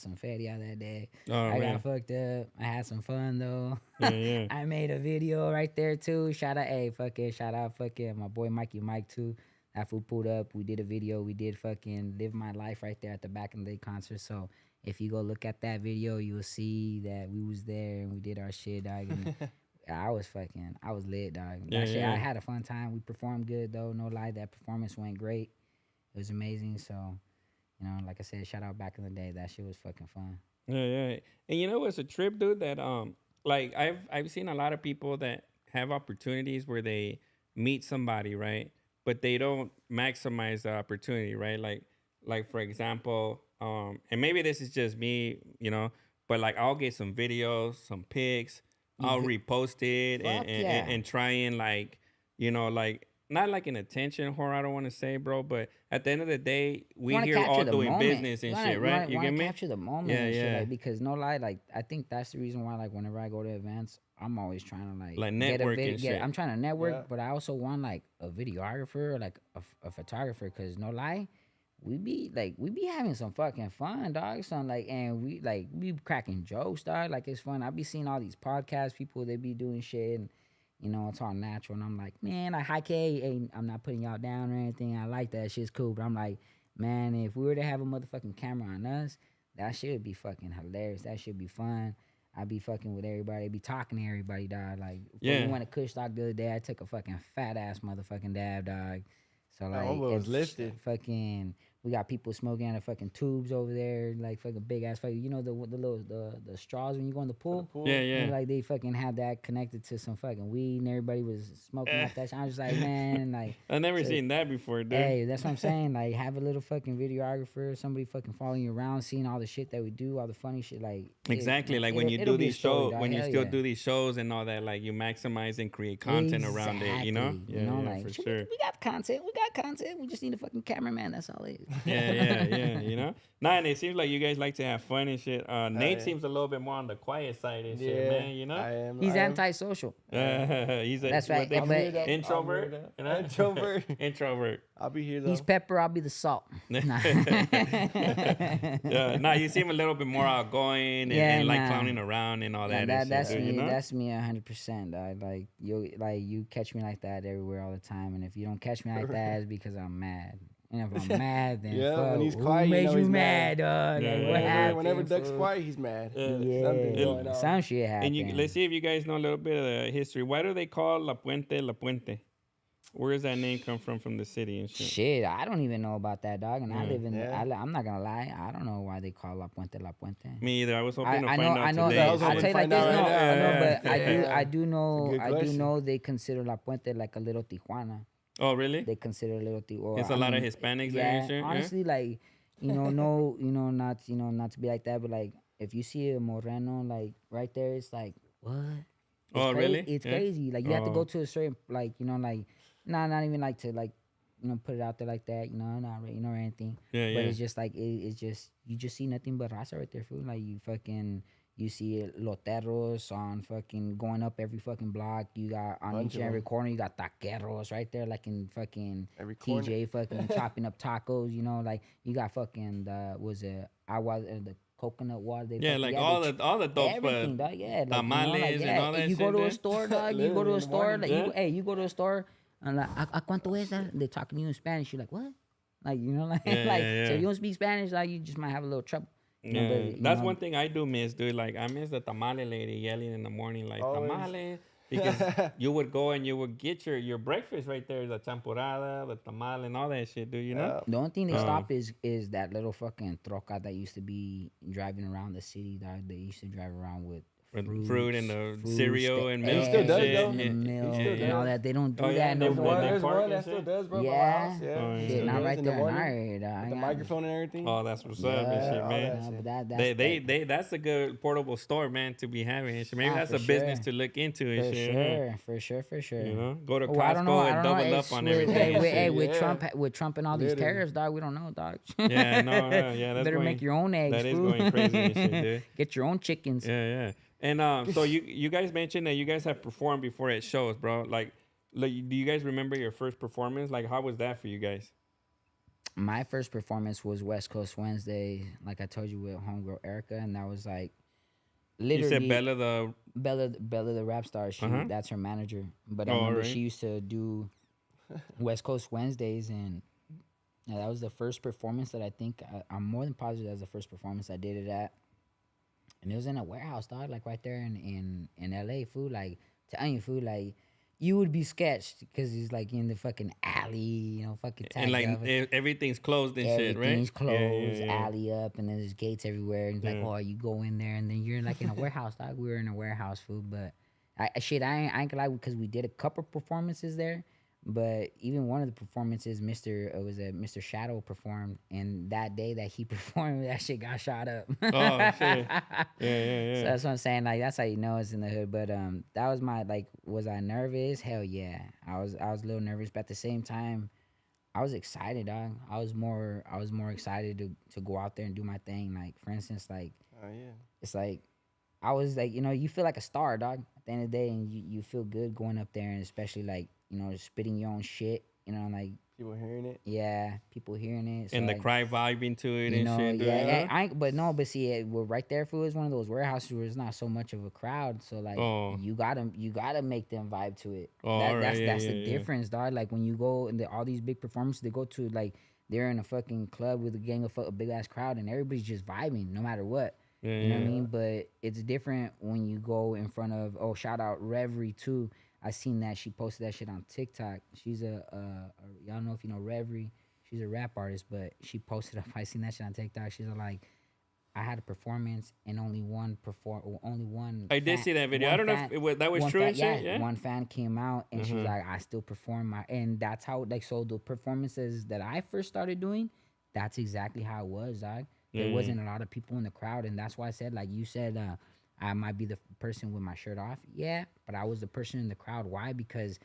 some fatty out that day.
Oh,
I
man.
got fucked up. I had some fun though.
Yeah.
I made a video right there too. Shout out fucking my boy Mikey Mike too. That fool pulled up. We did a video. We did fucking Live My Life right there at the Back in the Day concert. So if you go look at that video, you'll see that we was there and we did our shit, dog. And I was lit, dog. That shit, I had a fun time. We performed good though. No lie, that performance went great. It was amazing. So, like I said, shout out Back in the Day. That shit was fucking fun.
Yeah. And you know what's a trip, dude? That like I've seen a lot of people that have opportunities where they meet somebody, right? But they don't maximize the opportunity, right? Like for example, and maybe this is just me, but like I'll get some videos, some pics, I'll repost it and try and like, like not like an attention whore, I don't want to say, bro, but at the end of the day, we here all doing business and shit, right? You get me?
Capture the moment, and shit, like, because no lie, like I think that's the reason why, like whenever I go to events, I'm always trying to like
network and shit.
I'm trying to network, but I also want like a videographer, or like a photographer, because no lie, we be having some fucking fun, dog. Son, like, and we be cracking jokes, dog. Like it's fun. I be seeing all these podcast people, they be doing shit, and it's all natural. And I'm like, man, like high K, I'm not putting y'all down or anything. I like that shit's cool, but I'm like, man, if we were to have a motherfucking camera on us, that shit would be fucking hilarious. That should be fun. I be fucking with everybody. I be talking to everybody, dog. Like, we went to Kush Talk the other day. I took a fucking fat ass motherfucking dab, dog. So like,
was lifted.
Fucking, we got people smoking out of fucking tubes over there, like fucking big ass fucking. The little the straws when you go in the pool.
Yeah.
And, like they fucking had that connected to some fucking weed, and everybody was smoking out that shit. I was just like, man, like
I never seen that before, dude.
hey, that's what I'm saying. Like, have a little fucking videographer, somebody fucking following you around, seeing all the shit that we do, all the funny shit. Like
Exactly, like when you do these shows, when you still do these shows and all that, like you maximize and create content around it,
like
for
shit,
sure.
we got content. We just need a fucking cameraman. That's all it is.
Yeah. Nah, and it seems like you guys like to have fun and shit. Nate seems a little bit more on the quiet side and shit, man.
I am.
He's antisocial.
That's
right.
Introvert. Introvert.
I'll be here though.
He's pepper. I'll be the salt.
Nah, you seem a little bit more outgoing and like clowning around and all that.
That's
shit,
me.
you know?
That's me 100%. Like you catch me like that everywhere all the time, and if you don't catch me like that, it's because I'm mad. And if I'm mad, then fuck,
when he's quiet,
who made you
he's
mad, dog? Like, what happened?
Whenever Duck's quiet, he's mad.
Yeah,
going on.
some shit happened.
And let's see if you guys know a little bit of the history. Why do they call La Puente? Where does that name come from the city and shit?
Shit, I don't even know about that, dog. And I live in. I'm not gonna lie. I don't know why they call La Puente La Puente.
Me either. I was hoping to find out
I know.
today.
I'll tell you like this. But I do
question.
know they consider La Puente like a little Tijuana.
Oh, really?
They consider a little Tijuana.
It's a lot of Hispanics there and shit.
Honestly, like not to be like that, but like if you see a Moreno like right there, it's like what?
Really?
It's crazy. Like you have to go to a certain like not even like to like put it out there like that. Not really, or anything.
Yeah.
But it's just like it's just you just see nothing but raza right there, fool. Like you fucking You see loteros on fucking going up every fucking block. You got on
Bunch
each
of
and every
them.
corner. You got taqueros right there, like in fucking
Every corner.
TJ, fucking chopping up tacos. You know, like you got fucking the coconut water. They
Yeah,
fucking,
like
yeah,
all the dope
everything, dog. Yeah, like
tamales and all that
you go
shit
to a
there.
store, dog. You go
Literally
to a
in the
store,
morning,
like
yeah.
you go to a store, and like, "A cuánto es that?" They're talking to you in Spanish. You're like, what? Like, you know, like,
Yeah,
like,
yeah,
so if
yeah.
you don't speak Spanish, like, you just might have a little trouble. You know,
Yeah,
but, you
that's
know,
one thing I do miss, dude. Like I miss the tamale lady yelling in the morning, like
Always.
tamale, because you would go and you would get your breakfast right there, the champurrada, the tamale, and all that shit, dude. You know?
Yeah.
the only thing they
Uh,
stop is that little fucking troca that used to be driving around the city. That they used to drive around with
With fruit and the
fruits,
cereal
the
and
He
milk
still
and
does,
shit.
though.
eggs,
Yeah,
and the
yeah,
milk
still
and all
does.
that. They don't do
Oh, yeah,
that
they-
no
There's
more.
they
one. There's
park
one
and
that still
shit?
does, bro. By my
Yeah.
house. Yeah.
Oh, yeah.
Shit,
Still
not
does
right
in
there
the
in our
morning.
area.
With the microphone and everything.
Oh, that's what's up and
Yeah,
shit,
all
man.
that
no,
shit.
but that's
That's a good portable store, man, to be having. And shit. Maybe
Ah,
that's
for
a business
sure.
to look into and
for
shit. Huh?
sure, for sure, for sure.
You know, go to
Oh, I don't know.
Costco
I
and
don't know.
double up
It's
on
with,
everything.
hey,
and
with, hey,
shit.
Yeah.
with Trump and all these
Literally.
tariffs, dog. We don't know, dog.
Yeah, no, yeah, that's
Better
going.
make your own eggs.
That is
fool.
going crazy and shit, dude.
Get your own chickens.
Yeah, yeah. And so you guys mentioned that you guys have performed before at shows, bro. Like, do you guys remember your first performance? Like, how was that for you guys?
My first performance was West Coast Wednesday, like I told you, with homegirl Erica, and that was like
You said
literally
Bella the.
Bella the rap star.
Uh-huh.
That's her manager. But I
Oh,
remember
alright.
she used to do West Coast Wednesdays, and yeah, that was the first performance that I think I'm more than positive that was the first performance I did it at. And it was in a warehouse, dog, like right there in LA, food. Like, telling you, food, like, you would be sketched because he's like in the fucking alley, you know, fucking
And
tagged
like
up.
everything's closed and shit, right?
Everything's closed,
Yeah, yeah.
alley up, and then there's gates everywhere. And it's like,
Yeah.
oh, you go in there, and then you're like in a warehouse, dog. We were in a warehouse, food, but I ain't gonna lie, because we did a couple performances there. But even one of the performances, Mr. Shadow performed, and that day that he performed, that shit got shot up.
Oh shit. Yeah,
So
yeah.
that's what I'm saying. Like, that's how you know it's in the hood. But that was my, like, was I nervous? Hell yeah, I was a little nervous, but at the same time, I was excited, dog. I was more excited to go out there and do my thing. Like, for instance, like,
Oh yeah.
it's like I was like, you know, you feel like a star, dog, at the end of the day, and you feel good going up there, and especially like, you know, spitting your own shit, you know, like,
People hearing it.
yeah, people hearing it. So
And the
like,
crowd vibing to it
you
and
know,
shit, dude.
yeah,
You know?
I ain't, but see, we're right there. Food is one of those warehouses where it's not so much of a crowd, so like,
Oh.
you gotta make them vibe to it.
Oh, alright,
That's
yeah,
the
yeah.
difference, dog. Like, when you go and all these big performances, they go to, like, they're in a fucking club with a gang of a big ass crowd, and everybody's just vibing no matter what.
Yeah,
You know what I
yeah.
mean? But it's different when you go in front of, oh, shout out Reverie too. I seen that she posted that shit on TikTok. She's y'all know if you know Reverie. She's a rap artist, but she posted up. I seen that shit on TikTok. She's like, I had a performance and only one.
I did see that video. I don't know if that was
one
true
fan,
and shit. Yeah.
one fan came out and she's
Mhm.
like, I still perform and that's how, like, so the performances that I first started doing, that's exactly how it was, dog. There
Mm.
wasn't a lot of people in the crowd, and that's why I said, like you said, I might be the person with my shirt off. Yeah, but I was the person in the crowd. Why? Because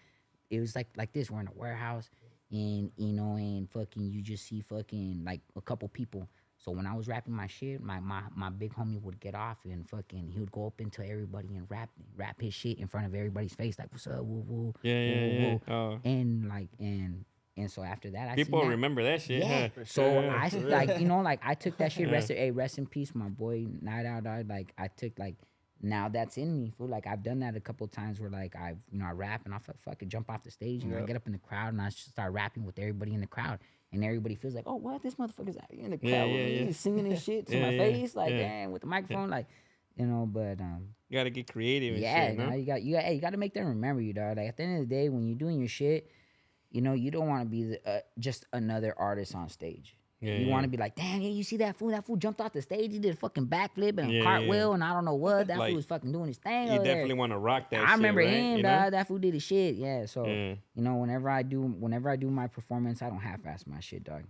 it was like this. We're in a warehouse, and you know, and fucking, you just see fucking like a couple people. So when I was rapping my shit, my big homie would get off and fucking, he would go up into everybody and rap his shit in front of everybody's face, like, what's up, woo woo,
Yeah,
woo,
yeah,
woo,
yeah.
woo.
Oh.
And like and so after that, I
People
seen that.
remember that shit.
Yeah.
Huh?
For
So
sure.
I like, you know, like, I took that shit.
Yeah.
Rest in peace, my boy Night Out. Like, I took, like, now that's in me. Fool. Like, I've done that a couple times where, like, I rap and I fucking jump off the stage and I
Yep.
get up in the crowd and I just start rapping with everybody in the crowd, and everybody feels like, oh, what, this motherfucker's out here in the crowd
Yeah,
with
yeah,
me,
yeah.
he's singing his shit to
Yeah,
my
yeah,
face, like,
yeah.
damn, with the microphone, like, you know. But
You gotta get creative and
yeah,
shit, no?
no, you got to make them remember you, dog. Like, at the end of the day, when you're doing your shit, you know, you don't want to be just another artist on stage.
Yeah,
You
yeah.
want to be like, damn, yeah, you see that fool? That fool jumped off the stage. He did a fucking backflip and a
Yeah,
cartwheel,
yeah.
and I don't know what. That
Like,
fool was fucking doing his thing.
You
over there.
definitely want to rock that
I
shit,
remember
right?
him,
You know?
dog. That fool did his shit. Yeah. So
Yeah.
you know, whenever I do my performance, I don't half-ass my shit, dog.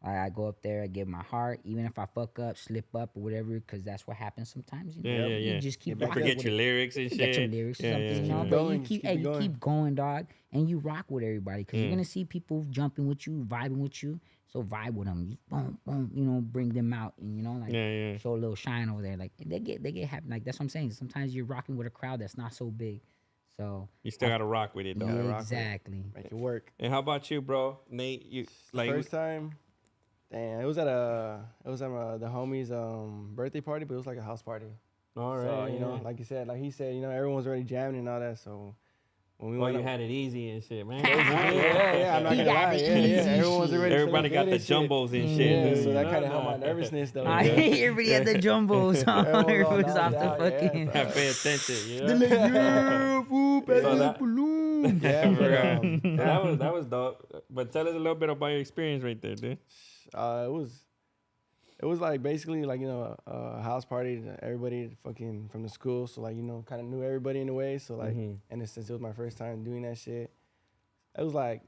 I go up there, I give my heart, even if I fuck up, slip up or whatever, because that's what happens sometimes. You know,
Yeah, yeah, yeah.
You just keep
Get back
rocking
up.
with
Forget your
it.
lyrics and
Forget your
shit.
lyrics or
Yeah,
something,
yeah,
you know.
yeah.
But
Going,
you
just keep it
you
going.
keep going, dog, and you rock with everybody because
Yeah.
you're gonna see people jumping with you, vibing with you. So vibe with them, you boom, boom, you know, bring them out, and you know, like
Yeah, yeah.
show a little shine over there. Like they get happy. Like that's what I'm saying. Sometimes you're rocking with a crowd that's not so big, so
You still gotta rock with it though.
yeah,
rock with it.
exactly.
Make it work.
And how about you, bro? Nate, you
The first time, damn, it was at the homie's birthday party, but it was like a house party.
all right.
So
yeah,
you know,
yeah.
like you said, like he said, you know, everyone's already jamming and all that. So when we
Oh,
went
you
up,
had it easy and shit, man.
yeah, I'm not
He
gonna
got
lie,
the
yeah,
easy
everyone's
shit.
already
Everybody got
feeling
the
good and shit.
jumbos and shit.
Yeah,
dude,
so
you
that
know?
kind of helped my
Nah.
nervousness though.
Nah,
you know?
everybody had the jumbos on.
Everyone was all
It was off
knocked
the
out, yeah,
fucking.
bro.
Pay attention, you know?
So
that-
balloon.
Yeah, but,
So that was dope. But tell us a little bit about your experience right there, dude.
it was like basically like, you know, a house party. Everybody fucking from the school, so like, you know, kind of knew everybody in a way. So like,
Mhm.
and since it was my first time doing that shit, it was like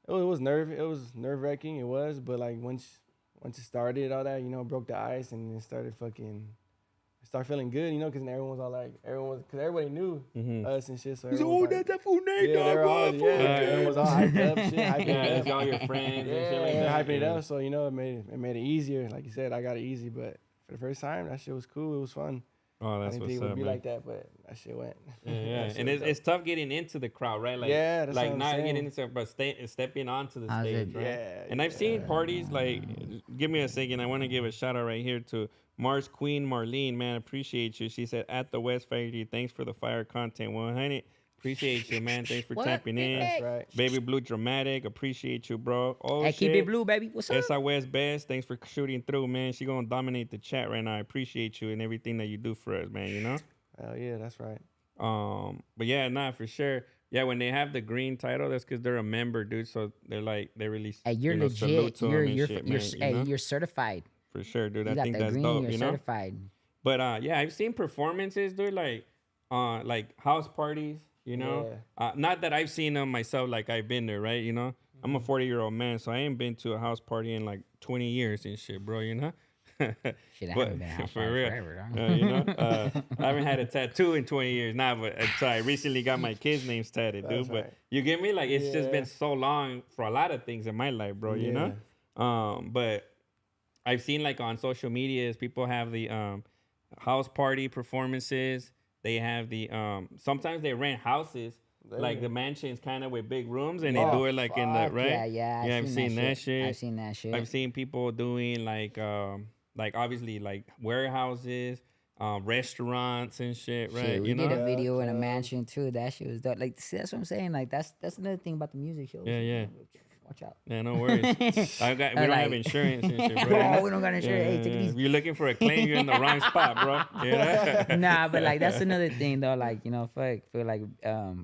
it was nerve wracking. It was, but like once it started, all that, you know, broke the ice and it started feeling good, you know, because everybody knew us and shit. So everyone was like,
that fool Nate,
yeah, they were all, everyone was all hyped up, shit, hyping
Yeah,
it
it's
up.
all your friends and shit like
Yeah,
that.
hyping it
yeah.
up. So, you know, it made it easier. Like you said, I got it easy, but for the first time, that shit was cool. It was fun.
Oh,
I
that's
didn't
what's
think it would
up,
be
man.
like that, but that shit went.
Yeah, yeah.
That shit
And
was
it's tough getting into the crowd, right? Like,
Yeah, that's
like
what I'm
not
saying.
getting into, but stepping onto the
How's
stage,
it?
right?
Yeah,
And I've seen parties like, give me a second. I want to give a shout out right here to Mars Queen Marlene, man. Appreciate you. She said at the West Factory, thanks for the fire content 100. Appreciate you, man. Thanks for
What?
tapping in.
That's right.
Baby Blue Dramatic, appreciate you, bro. Oh
Hey,
shit.
keep it blue, baby. What's up?
SI West Best, thanks for shooting through, man. She gonna dominate the chat right now. I appreciate you and everything that you do for us, man. You know.
Hell yeah, that's right.
But yeah, nah, for sure. Yeah, when they have the green title, that's because they're a member, dude. So they're like they really
Hey, you're
salute
legit.
to 'em and shit, man,
Hey,
you know?
you're certified.
For sure, dude.
You
I
got
think
that
that's
green.
dope,
You're
you know.
certified.
But yeah, I've seen performances, dude, like house parties, you know. Not that I've seen them myself, like I've been there, right? You know, I'm a 40-year-old man, so I ain't been to a house party in like 20 years and shit, bro. You know.
Shit, I
But
haven't been out
for real,
forever. Dog.
you know, I haven't had a tattoo in 20 years now, but so I recently got my kids' names tatted, dude.
That's
But
right.
you get me? Like it's just
Yeah.
been so long for a lot of things in my life, bro. You know, but I've seen like on social medias, people have the house party performances. They have the sometimes they rent houses. Like the mansions kind of with big rooms and they do it like in the
Fuck,
right.
Yeah,
I've seen that shit.
I've seen that shit.
I've seen people doing like obviously like warehouses, restaurants and shit, right?
Shit, we
you know?
did a video in a
clubs.
mansion too. That shit was dope. Like, see, that's what I'm saying. Like, that's another thing about the music shows.
Yeah, yeah.
Watch out.
Yeah, no worries. we don't have
Like-
insurance and shit, bro.
Oh, we don't got insurance. Hey, take it
If
easy.
you're looking for a claim, you're in the wrong spot, bro. Yeah.
Nah, but like that's another thing though. Like, you know, for like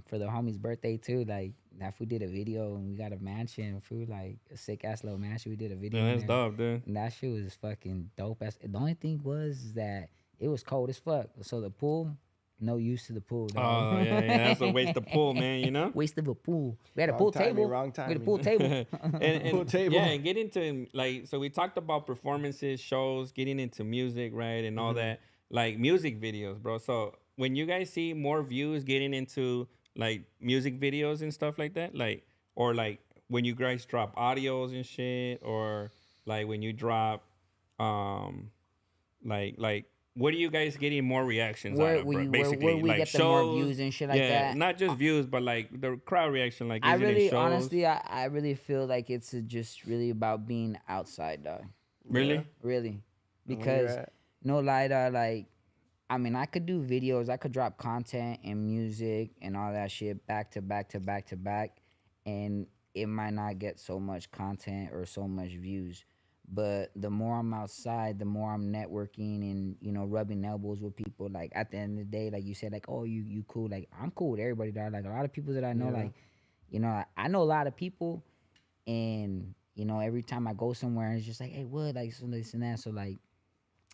for the homie's birthday too. Like, if we did a video and we got a mansion, for like a sick ass little mansion, we did a video.
Yeah,
in
that's
there.
dope, dude.
And that shit was fucking dope. The only thing was that it was cold as fuck. So the pool, no use to the pool.
Oh,
Dog.
yeah, that's a waste of pool, man, you know?
Waste of a pool. We had a
Wrong
pool
timing,
table.
wrong
We had a
timing.
pool table.
and
Pool table.
Yeah, and get into like so we talked about performances, shows, getting into music, right, and all that, like music videos, bro. So when you guys see more views getting into like music videos and stuff like that, like or like when you guys drop audios and shit, or like when you drop, like. What are you guys getting more reactions out of, bro? Basically,
where we
like
get the more
shows,
views and shit like
yeah,
that.
not just views, but like the crowd reaction. Like,
I
is it in
really,
shows?
honestly, I really feel like it's just really about being outside, dog.
Really?
Really,
where you're
because
at.
no lie, dog. Like, I mean, I could do videos, I could drop content and music and all that shit back to back to back to back, and it might not get so much content or so much views. But the more I'm outside, the more I'm networking and, you know, rubbing elbows with people. Like, at the end of the day, like you said, like, oh, you cool. Like, I'm cool with everybody, dog. Like, a lot of people that I know, like, you know, I know a lot of people, and, you know, every time I go somewhere, it's just like, hey, what? Like, so this and that. So, like,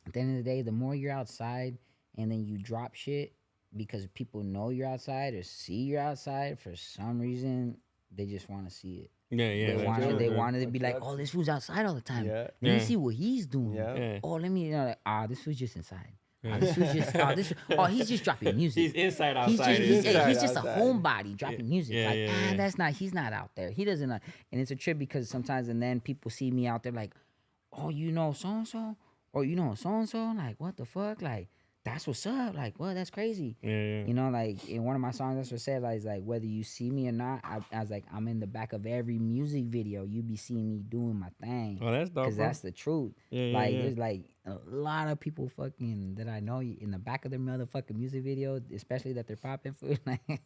at the end of the day, the more you're outside and then you drop shit because people know you're outside or see you're outside for some reason, they just want to see it.
Yeah, yeah.
They
that's
wanted,
true,
they
dude.
wanted to be like,
That's-
oh, this fool's outside all the time.
Yeah.
Let me
Yeah.
see what he's doing.
Yeah.
Yeah.
Oh, let me, like, this fool's just inside.
Yeah.
This fool's just, he's just dropping music.
He's inside,
He's
outside.
just,
is
he's,
it?
inside,
just a
outside.
homebody dropping music.
Yeah,
like,
yeah, yeah.
that's not, he's not out there. He doesn't, and it's a trip because sometimes, and then people see me out there like, oh, you know so-and-so? Or you know so-and-so? Like, what the fuck? Like, that's what's up. Like, what? That's crazy.
Yeah, yeah.
You know, like in one of my songs, that's what I said. Like whether you see me or not, I was like, I'm in the back of every music video. You be seeing me doing my thing.
Oh, that's dope,
Because
bro.
that's the truth.
Yeah, yeah,
Like,
yeah.
there's like a lot of people fucking that I know in the back of their motherfucking music video, especially that they're popping for. Like,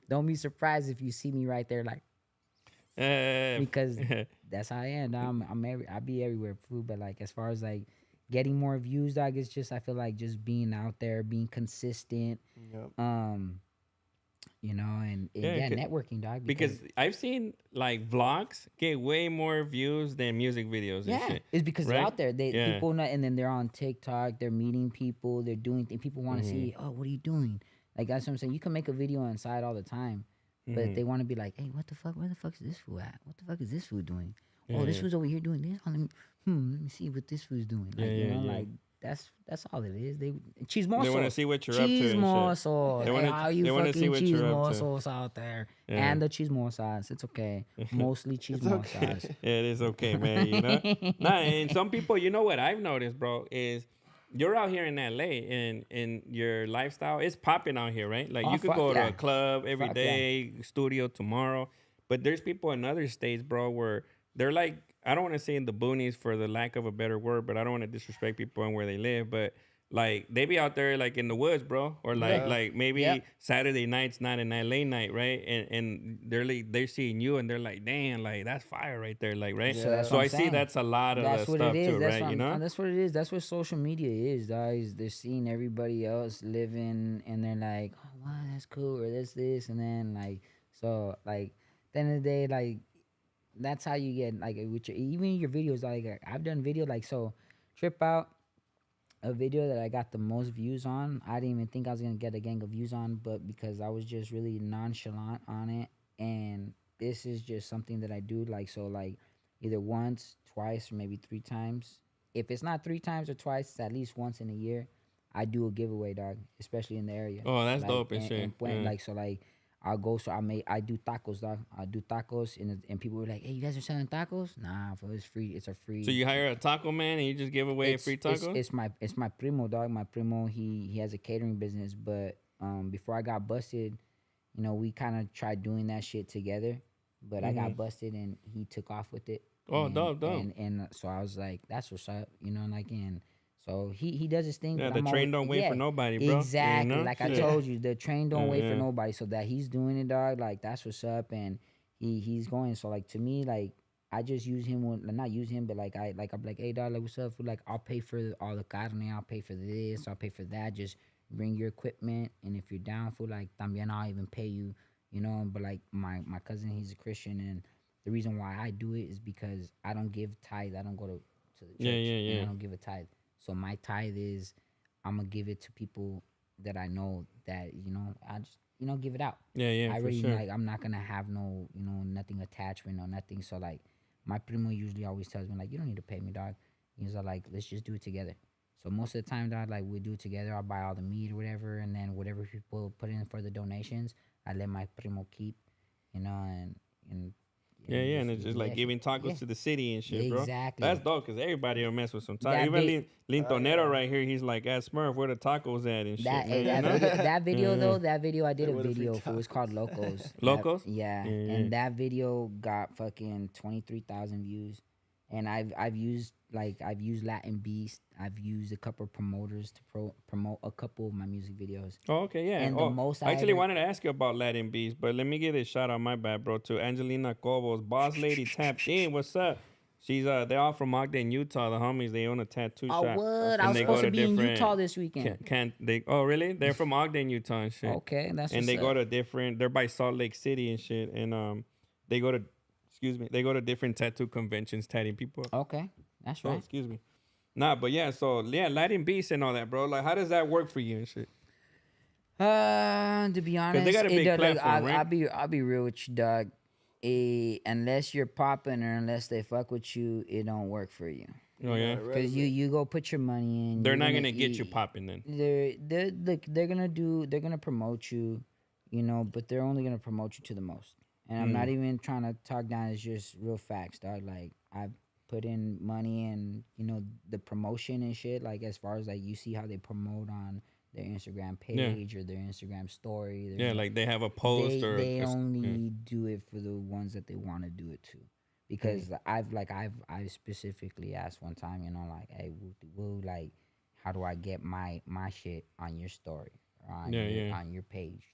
don't be surprised if you see me right there, like, because that's how I am. I be everywhere, food. But like, as far as like getting more views, dog, it's just I feel like just being out there, being consistent.
Yep.
You know, and
Yeah,
yeah, networking, dog.
because I've seen like vlogs get way more views than music videos.
yeah,
and shit.
it's because they're
right?
out there. They
Yeah.
people know, and then they're on TikTok. They're meeting people. They're doing things. People want to see. Oh, what are you doing? Like that's what I'm saying. You can make a video inside all the time, but they want to be like, hey, what the fuck? Where the fuck is this fool at? What the fuck is this fool doing?
Yeah,
Oh, this
yeah.
fool's over here doing this. Oh, let me see what this fool's doing. Like,
Yeah,
you
yeah,
know,
yeah.
like that's all it is. They chismoso.
They want to see what you're up to.
Cheese
and shit.
morsel.
They wanna-
All you
they wanna
fucking
see what
cheese
you're up to.
morsels out there.
Yeah.
And the cheese morsels. It's okay. Mostly cheese
It's okay.
morsels.
Yeah, it is okay, man. You know, nah, and some people, you know what I've noticed, bro, is you're out here in LA and your lifestyle is popping out here, right? Like
Oh,
you could
fuck
go to
yeah.
a club every
Fuck yeah.
day, studio tomorrow, but there's people in other states, bro, where they're like, I don't want to say in the boonies for the lack of a better word, but I don't want to disrespect people and where they live, but like they be out there like in the woods, bro, or like
Yeah.
like maybe
Yep.
Saturday night's not an LA night, right? And they're seeing you and they're like, damn, like that's fire right there, like right.
So that's
So
what
I
I'm
see
saying.
that's a lot of
That's
the
what
stuff
it is.
too,
That's
right?
what
You know,
that's what it is. That's what social media is, guys. They're seeing everybody else living, and they're like, "Oh, wow, that's cool," or this, and then like, so like, at the end of the day, like, that's how you get like with your even your videos. Like, I've done video like so, trip out. A video that I got the most views on, I didn't even think I was gonna get a gang of views on, but because I was just really nonchalant on it, and this is just something that I do like so like either once, twice, or maybe 3 times. If it's not 3 times or twice, it's at least once in a year. I do a giveaway, dog, especially in the area.
Oh, that's
Like,
dope and shit.
Puente,
Yeah.
like so, like I'll go. So I do tacos, dog. I do tacos, and people were like, "Hey, you guys are selling tacos?" Nah, for it's free. It's a free.
So you hire a taco man and you just give away a free taco?
It's my primo, dog. My primo, he has a catering business, but before I got busted, you know, we kind of tried doing that shit together, but I got busted and he took off with it.
Oh,
and,
dope.
And so I was like, that's what's up, you know, like and so he does his thing.
Yeah,
but
the
I'm
train
always-
don't wait for nobody, bro. You
Exactly,
know?
like I
Shit.
told you, the train don't wait
Yeah.
for nobody. So that he's doing it, dog. Like that's what's up, and he's going. So like to me, like I just use him when not use him, but like I'm like, hey dog, like what's up? Like I'll pay for all the carne, I'll pay for this, I'll pay for that. Just bring your equipment, and if you're down for like también, I'll even pay you. You know, but like my cousin, he's a Christian, and the reason why I do it is because I don't give tithe. I don't go to the church.
Yeah,
and
yeah.
I don't give a tithe. So my tithe is I'm gonna give it to people that I know that I just give it out.
Yeah, yeah,
I
for
really
sure.
like I'm not gonna have no nothing attachment or nothing. So like my primo usually always tells me like you don't need to pay me, dog. He's like let's just do it together. So most of the time, dog, like we do it together. I'll buy all the meat or whatever, and then whatever people put in for the donations, I let my primo keep, and
Yeah, and it's just like
yeah.
giving tacos
Yeah.
to the city and shit, bro.
Exactly.
That's dope because everybody will mess with some tacos.
That
Even
big-
Lintonero right here, he's like, "Ask Smurf, where the tacos at and shit."
That
man,
that,
you know?
video, that video
Yeah,
though,
yeah.
that video I did
Hey,
a
what if we
video for. It was
tacos?
called Locos.
Locos?
Yeah,
Yeah, yeah.
and that video got fucking 23,000 views. And I've used Latin Beast. I've used a couple of promoters to promote a couple of my music videos.
Oh, okay, yeah.
And the
oh,
most
I
I
actually
ever-
wanted to ask you about Latin Beast, but let me give this shout out, my bad, bro, to Angelina Cobos, Boss Lady tapped in. What's up? She's they're all from Ogden, Utah. The homies, they own a tattoo
Oh,
shop.
what?
And
I was
they
supposed
go
to be in
different-
Utah this weekend.
Can't they? Oh, really? They're from Ogden, Utah and shit.
Okay, that's
And
what's
they
up.
go to different. They're by Salt Lake City and shit. And they go to, they go to different tattoo conventions, tatting people up.
Okay, that's
Oh,
right.
excuse me. Nah, but yeah. So yeah, Latin Beast and all that, bro. Like, how does that work for you and shit?
To be honest,
got a big
it does,
platform, right?
I'll be real with you, dog. unless you're popping or unless they fuck with you, it don't work for you.
Oh yeah.
Cause you go put your money in.
They're
you're
not gonna get you popping then.
They're gonna promote you, but they're only gonna promote you to the most. And I'm not even trying to talk down. It's just real facts, dog. Like I've put in money and the promotion and shit. Like as far as like you see how they promote on their Instagram page or their Instagram story.
Yeah, like they have a post or
they only do it for the ones that they want to do it to. Because I specifically asked one time, like, hey, woo, like, how do I get my shit on your story or on on your page,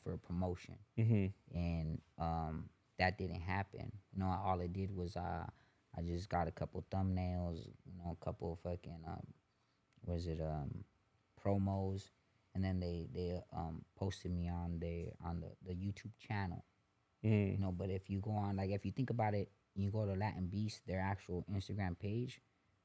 for a promotion? And that didn't happen. All it did was I just got a couple thumbnails, a couple of fucking promos, and then they posted me on the YouTube channel. But if you go on, like, if you think about it, you go to Latin Beast, their actual Instagram page.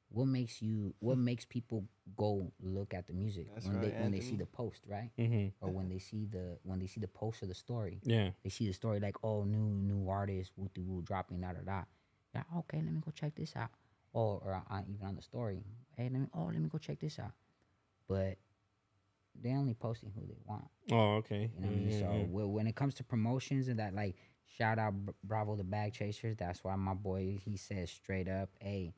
What makes people go look at the music?
That's
when they see the post, right? Or when they see the post of the story.
Yeah.
They see the story like, oh, new artist, woo dropping da. Yeah, okay, let me go check this out. Or even on the story, hey, let me go check this out. But they only posting who they want.
Oh, okay.
You know what I mean? So when it comes to promotions and that, like, shout out Bravo the Bag Chasers. That's why my boy, he says straight up, hey,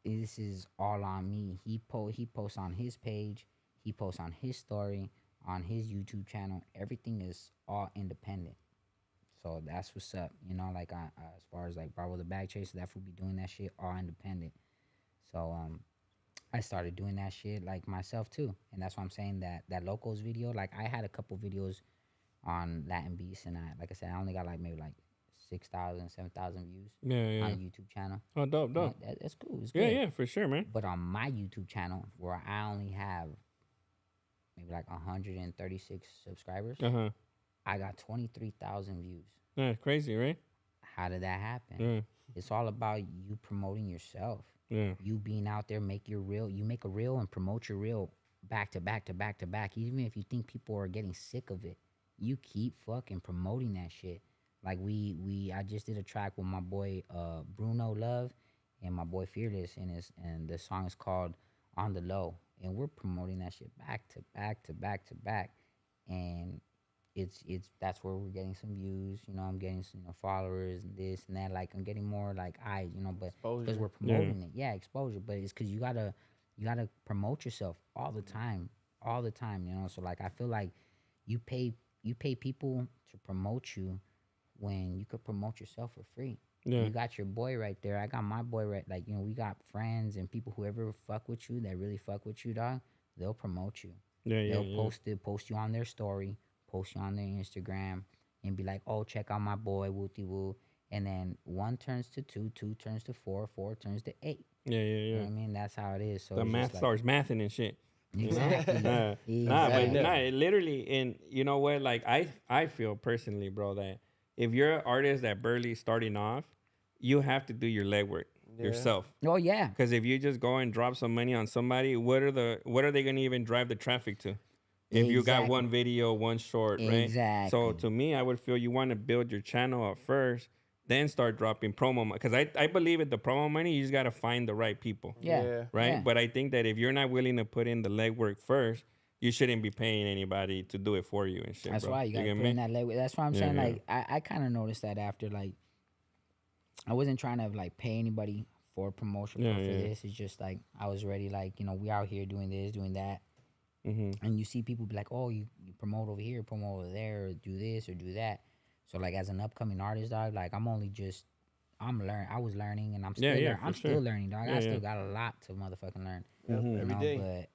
this is all on me. He posts on his page. He posts on his story, on his YouTube channel. Everything is all independent. So that's what's up. Like as far as like Bravo the Bag Chaser, that fool be doing that shit all independent. So I started doing that shit like myself too, and that's why I'm saying that Locals video. Like I had a couple videos on Latin Beast, and like I said, I only got like maybe like 6,000, 7,000 views on a YouTube channel.
Oh, dope.
That's cool. It's
good.
good.
Yeah, for sure, man.
But on my YouTube channel, where I only have maybe like 136 subscribers, I got 23,000 views.
Yeah, crazy, right?
How did that happen? It's all about you promoting yourself. You being out there, make your reel. You make a reel and promote your reel back to back to back to back. Even if you think people are getting sick of it, you keep fucking promoting that shit. Like I just did a track with my boy Bruno Love and my boy Fearless, and the song is called On the Low, and we're promoting that shit back to back to back to back, and it's that's where we're getting some views. I'm getting some followers and this and that. Like I'm getting more like eyes, but because we're promoting it, exposure. But it's because you gotta promote yourself all the time. So like I feel like you pay people to promote you when you could promote yourself for free. You got your boy right there. I got my boy right. Like we got friends and people who ever fuck with you, that really fuck with you, dog. They'll promote you. They'll post you on their story, post you on their Instagram, and be like, oh, check out my boy, wooty woo. And then 1 turns to 2, 2 turns to 4, 4 turns to 8. You know what I mean? That's how it is. So
the math starts mathing and shit.
Exactly.
But literally, and you know what? Like I feel personally, bro, that if you're an artist that barely starting off, you have to do your legwork yourself.
Oh yeah.
Because if you just go and drop some money on somebody, what are they gonna even drive the traffic to? If you got one video, one short, right?
Exactly.
So to me, I would feel you want to build your channel up first, then start dropping promo. Because I believe with the promo money, you just gotta find the right people.
Yeah.
Right.
Yeah.
But I think that if you're not willing to put in the legwork first, you shouldn't be paying anybody to do it for you and shit.
That's
bro.
why you gotta put in that legwork. That's why I'm saying, like, I kind of noticed that after, like, I wasn't trying to like pay anybody for promotion for this. It's just like I was ready, like, we out here doing this, doing that. And you see people be like, oh, you promote over here, promote over there, or do this or do that. So like as an upcoming artist, dog, like I was learning, and I'm still still learning, dog. I still got a lot to motherfucking learn.
Every day.
But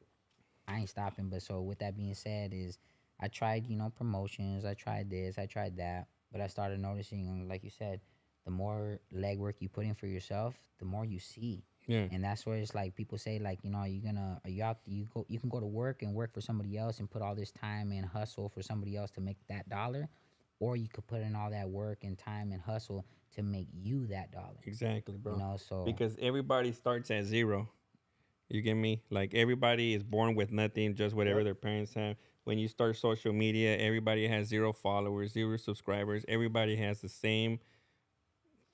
I ain't stopping. But so with that being said, is I tried, promotions, I tried this, I tried that, but I started noticing, like you said, the more legwork you put in for yourself, the more you see. And that's where it's like people say, like, you can go to work and work for somebody else and put all this time and hustle for somebody else to make that dollar, or you could put in all that work and time and hustle to make you that dollar.
Exactly, bro.
So
because everybody starts at 0. You get me? Like everybody is born with nothing, just whatever their parents have. When you start social media, everybody has 0 followers, 0 subscribers. Everybody has the same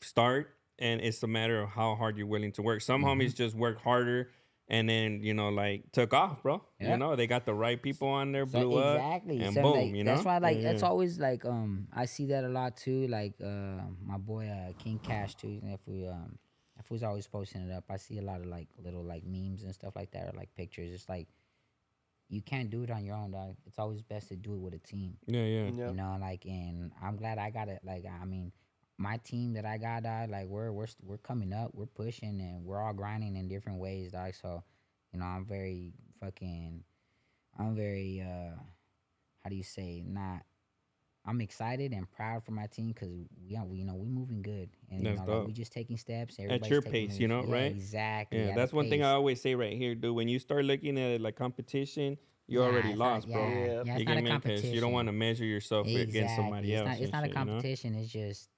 start, and it's a matter of how hard you're willing to work. Some homies just work harder and then, like took off, bro.
Yeah.
They got the right people on there,
So
blew up,
exactly.
and
So
boom,
like that's why
Yeah,
that's
yeah.
always like I see that a lot too. Like my boy King Cash too. If we was always posting it up, I see a lot of like little like memes and stuff like that, or like pictures. It's like you can't do it on your own, dog. It's always best to do it with a team.
Yeah, yeah.
Yeah.
Like, and I'm glad I got it. Like, I mean, my team that I got, dog, like we're coming up, we're pushing, and we're all grinding in different ways, dog. So, I'm very how do you say, not. I'm excited and proud for my team because we moving good, and
That's
like
dope.
we just taking steps.
At
Everybody's
your
taking
pace,
moves. Yeah,
right?
exactly.
Yeah,
At
that's
a
one thing I
pace.
always say right here, dude. When you start looking at it like competition, you
Yeah,
already
it's not-
lost, bro.
yeah,
Yeah.
yeah,
You
it's
get
not a
me? Because you don't want to
competition.
measure yourself against somebody
Exactly.
else.
It's
and
not a
shit,
competition. It's just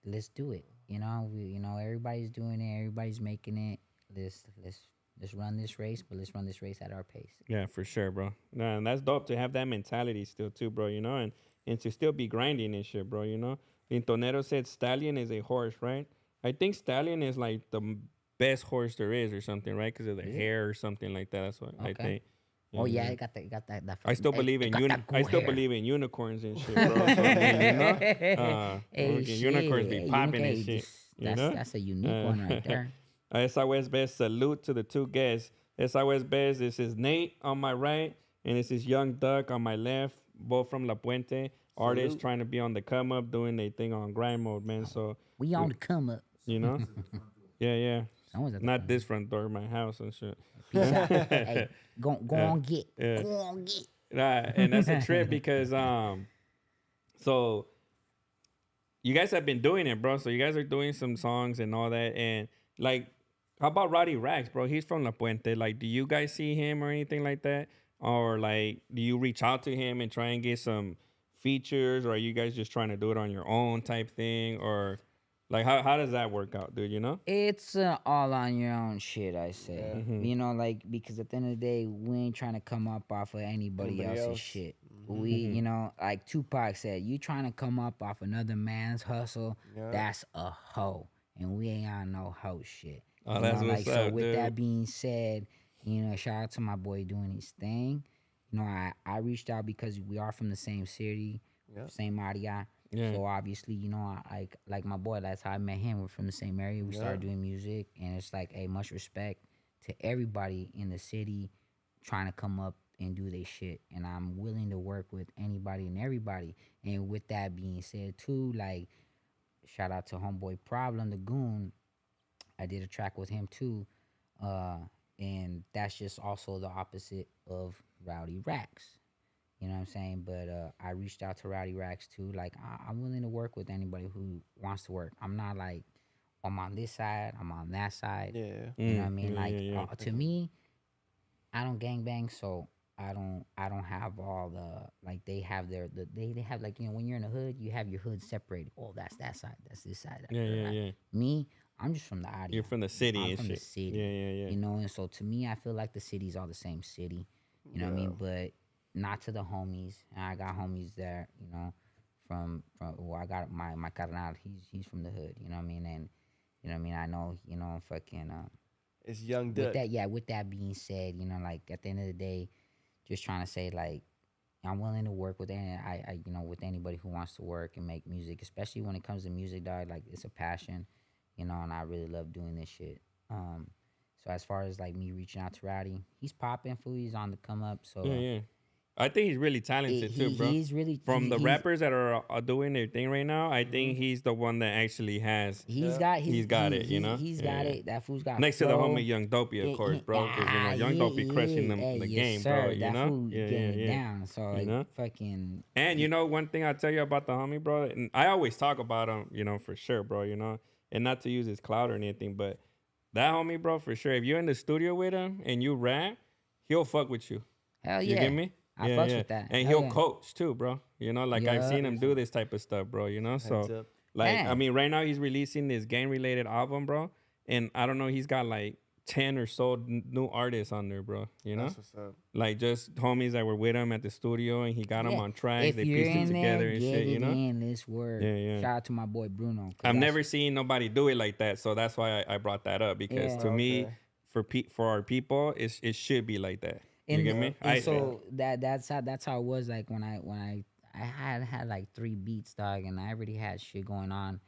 let's do it. Everybody's doing it. Everybody's making it. Let's run this race, but let's run this race at our pace.
Yeah, for sure, bro. Nah, and that's dope to have that mentality still too, bro. And to still be grinding and shit, bro. Lintonero said stallion is a horse, right? I think stallion is like the best horse there is, or something, right? Because of the
Is it?
hair or something like that. That's what I
Okay.
think.
Oh yeah, it got that.
I still believe
it
in
got that
I
good
still
hair.
believe in unicorns and shit, bro. So, I mean,
Hey,
fucking unicorns be
shit.
popping and
Unicorn,
shit.
that's a unique one right there.
SI West Best, salute to the two guests. SI West Best, this is Nate on my right, and this is Young Duck on my left, both from La Puente. Artists
Salute.
trying to be on the come up, doing their thing on grind mode, man. So,
We on the come up.
you know? Yeah.
Someone's at the
Not
front.
this front door of my house and shit.
Peace out. Hey, go on get.
yeah.
Go on get.
Nah, and that's a trip because so you guys have been doing it, bro. So you guys are doing some songs and all that, and like, how about Roddy Rax, bro? He's from La Puente. Like, do you guys see him or anything like that, or like, do you reach out to him and try and get some features, or are you guys just trying to do it on your own type thing, or like how does that work out, dude?
It's all on your own shit, I say. Like, because at the end of the day, we ain't trying to come up off of anybody else's
else.
shit. We, like Tupac said, you trying to come up off another man's hustle,
Yeah.
that's a hoe. And we ain't on no hoe shit.
Oh, that's what's
so
up,
with
dude.
that being said, shout out to my boy doing his thing. I reached out because we are from the same city,
Yeah.
same area.
Yeah.
So obviously, I like my boy. That's how I met him. We're from the same area. We started doing music, and it's like, hey, much respect to everybody in the city trying to come up and do their shit. And I'm willing to work with anybody and everybody. And with that being said, too, like, shout out to homeboy Problem, the Goon. I did a track with him too, and that's just also the opposite of Rowdy Rax. You know what I'm saying? But I reached out to Rowdy Rax too. Like, I'm willing to work with anybody who wants to work. I'm not like, I'm on this side, I'm on that side.
Yeah.
You know what I mean?
Yeah,
Like,
yeah.
to me, I don't gangbang, so I don't have all the, like, they have they have, like, when you're in the hood, you have your hood separated. Oh, that's that side, that's this side.
Yeah.
Me, I'm just from the audio.
You're from the city
I'm
and
from
shit.
the city.
Yeah.
And so to me, I feel like the city's all the same city. You know what I mean? But not to the homies. And I got homies there, from well, I got my carnal, he's from the hood, you know what I mean? And I know, fucking
It's Young Duck.
with that being said, like, at the end of the day, just trying to say, like, I'm willing to work with with anybody who wants to work and make music, especially when it comes to music, dog. Like, it's a passion, and I really love doing this shit. So as far as like me reaching out to Rowdy, he's popping, fool. He's on the come up. So
Yeah. I think he's really talented too, bro.
He's really
From the
he's-
rappers that are doing their thing right now, I think he's the one that actually has
He's
Yeah.
got
He's got it, you know?
He's
Yeah,
got
yeah.
it. That fool's got
next to the
flow.
homie Young Dopey, of course, bro. Because Young Dopey crushing them the
yes,
game,
sir.
bro. You
That
know?
fool getting it down. So like,
know?
fucking.
And one thing I tell you about the homie, bro, and I always talk about him, for sure, bro, and not to use his clout or anything, but that homie, bro, for sure, if you're in the studio with him and you rap, he'll fuck with you.
Hell
You
yeah.
get me?
I fucks with that.
And
Hell
he'll
yeah.
coach too, bro. Like I've
Yeah.
seen him do this type of stuff, bro,
Heads
So
up.
like
Yeah.
I mean, right now he's releasing this gang related album, bro. And I don't know, he's got like 10 or so new artists on there, bro. You know,
That's what's up.
like just homies that were with him at the studio, and he got them
Yeah.
on tracks.
If
They
you're
pieced it
in
together
there,
and
get
shit.
it
You know,
in. Let's work.
Yeah, yeah.
Shout out to my boy Bruno. 'cause
I've
that's-
never seen nobody do it like that, so that's why I brought that up because
Yeah.
to me,
Okay.
for our people, it should be like that. You
And,
get me?
and
I
so that's how it was like when I had like 3 beats, dog, and I already had shit going on,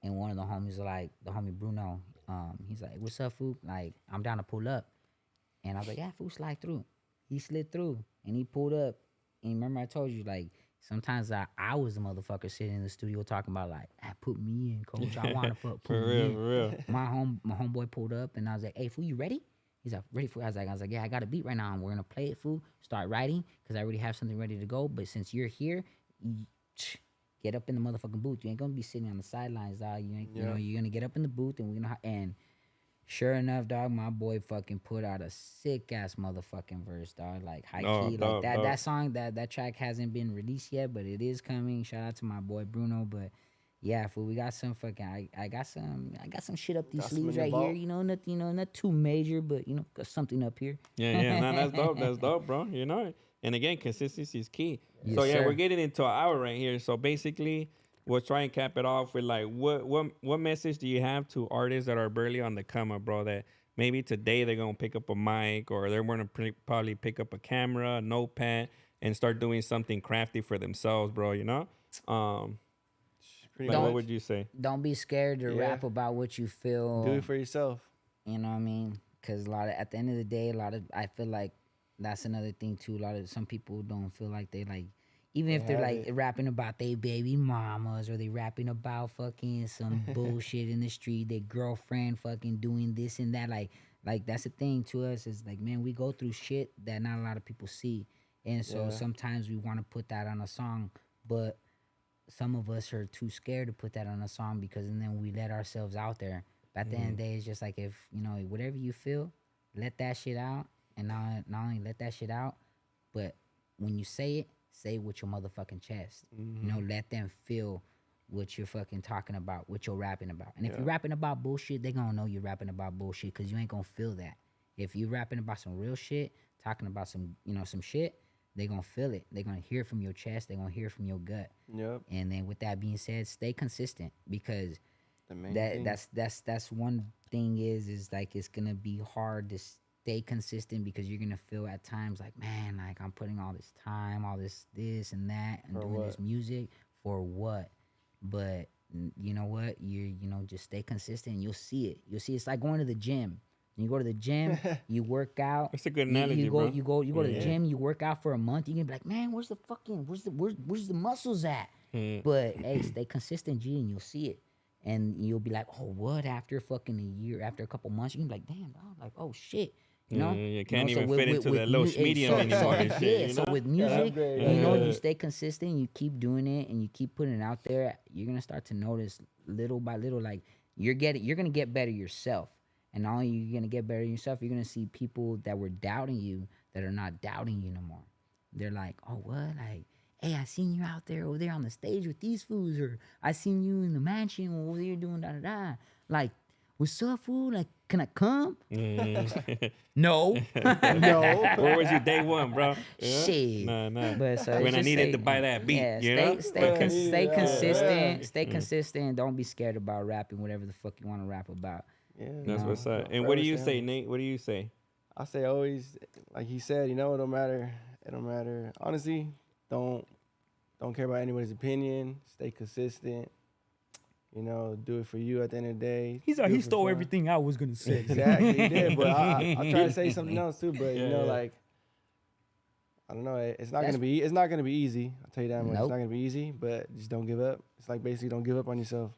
and one of the homies was like the homie Bruno, he's like, "What's up, fool? Like I'm down to pull up," and I was like, "Yeah, fool, slide through." He slid through and he pulled up, and remember I told you like sometimes I was the motherfucker sitting in the studio talking about like, put me in, coach. I want to put
for
me
real,
in.
for real.
My homeboy pulled up and I was like, "Hey, fool, you ready?" He's like, "Ready for?" I was like, "Yeah, I got a beat right now and we're gonna play it, fool. Start writing because I already have something ready to go. But since you're here, get up in the motherfucking booth. You ain't gonna be sitting on the sidelines, dog. You ain't, you know, you're gonna get up in the booth and we're gonna and." Sure enough, dog, my boy fucking put out a sick ass motherfucking verse, dog. Like high
Oh,
key,
dope,
like that.
dope.
That song, that track hasn't been released yet, but it is coming. Shout out to my boy Bruno. But yeah, fool, we got some fucking. I got some shit up these
Got some in
sleeves
the
right here.
vault.
Not too major, but got something up here.
Yeah, yeah, no, that's dope. That's dope, bro. You know, and again, consistency is key.
Yes,
So yeah,
sir.
we're getting into an hour right here. So basically, we'll try and cap it off with like, what message do you have to artists that are barely on the come up, bro? That maybe today they're gonna pick up a mic or they're gonna probably pick up a camera, a notepad, and start doing something crafty for themselves, bro. You know,
Pretty
like what
much.
would you say?
Don't be scared to
Yeah.
rap about what you feel.
Do it for yourself.
You know what I mean? Because at the end of the day, I feel like that's another thing too. Some people don't feel like they like, even if they're
have
like
it.
rapping about their baby mamas or they rapping about fucking some bullshit in the street, their girlfriend fucking doing this and that. Like that's the thing to us is like, man, we go through shit that not a lot of people see. And so
Yeah.
sometimes we want to put that on a song, but some of us are too scared to put that on a song because and then we let ourselves out there. But at the end of the day, it's just like if whatever you feel, let that shit out, and not only let that shit out, but when you say it with your motherfucking chest. Let them feel what you're fucking talking about, what you're rapping about. And if you're rapping about bullshit, they gonna know you're rapping about bullshit because you ain't gonna feel that. If you're rapping about some real shit, talking about some some shit, they gonna feel it. They gonna hear it from your chest. They gonna hear it from your gut.
Yep.
And then with that being said, stay consistent because
The main thing.
that's one thing is like it's gonna be hard to stay consistent because you're gonna feel at times like, man, like I'm putting all this time, all this and that and
For
doing this
what?
music for what? But you know what? Just stay consistent and you'll see it. You'll see it's like going to the gym. When you go to the gym, you work out.
That's a good
You
analogy,
go,
bro.
you go to the
Yeah.
gym. You work out for a month. You can be like, man, where's the muscles at? But hey, stay consistent, G, and you'll see it. And you'll be like, oh, what? After fucking a year, after a couple months, you can be like, damn, dog, like, oh shit. You know,
You can't
so
even fit into that little medium anymore and shit.
So with music,
upgrade,
you stay consistent, you keep doing it, and you keep putting it out there. You're gonna start to notice little by little, like you're gonna get better yourself. And not only you're gonna get better yourself, you're gonna see people that were doubting you that are not doubting you no more. They're like, oh, what? Like, hey, I seen you out there over there on the stage with these fools, or I seen you in the mansion over there doing da da da. Like, what's up, fool? Like, can I come? No.
No.
Where was you day one, bro? Yeah?
Shit.
Nah.
But so
When
it's
I
just
needed to buy that beat,
yeah,
you know?
stay
Yeah.
consistent. Stay consistent. Don't be scared about rapping whatever the fuck you want to rap about.
Yeah.
That's
No.
what's up. And
Forever
what do you
stay
say,
humble.
Nate? What do you say?
I say always, like he said, it don't matter. It don't matter. Honestly, don't care about anybody's opinion. Stay consistent. Do it for you at the end of the day.
He's
Do
like, he
it for
stole
fun.
everything I was gonna say.
Exactly, he did. But I try to say something else too. But
Yeah.
like, I don't know. It's not gonna be. It's not gonna be easy. I'll tell you that much.
Nope.
It's not gonna be easy. But just don't give up. It's like basically don't give up on yourself.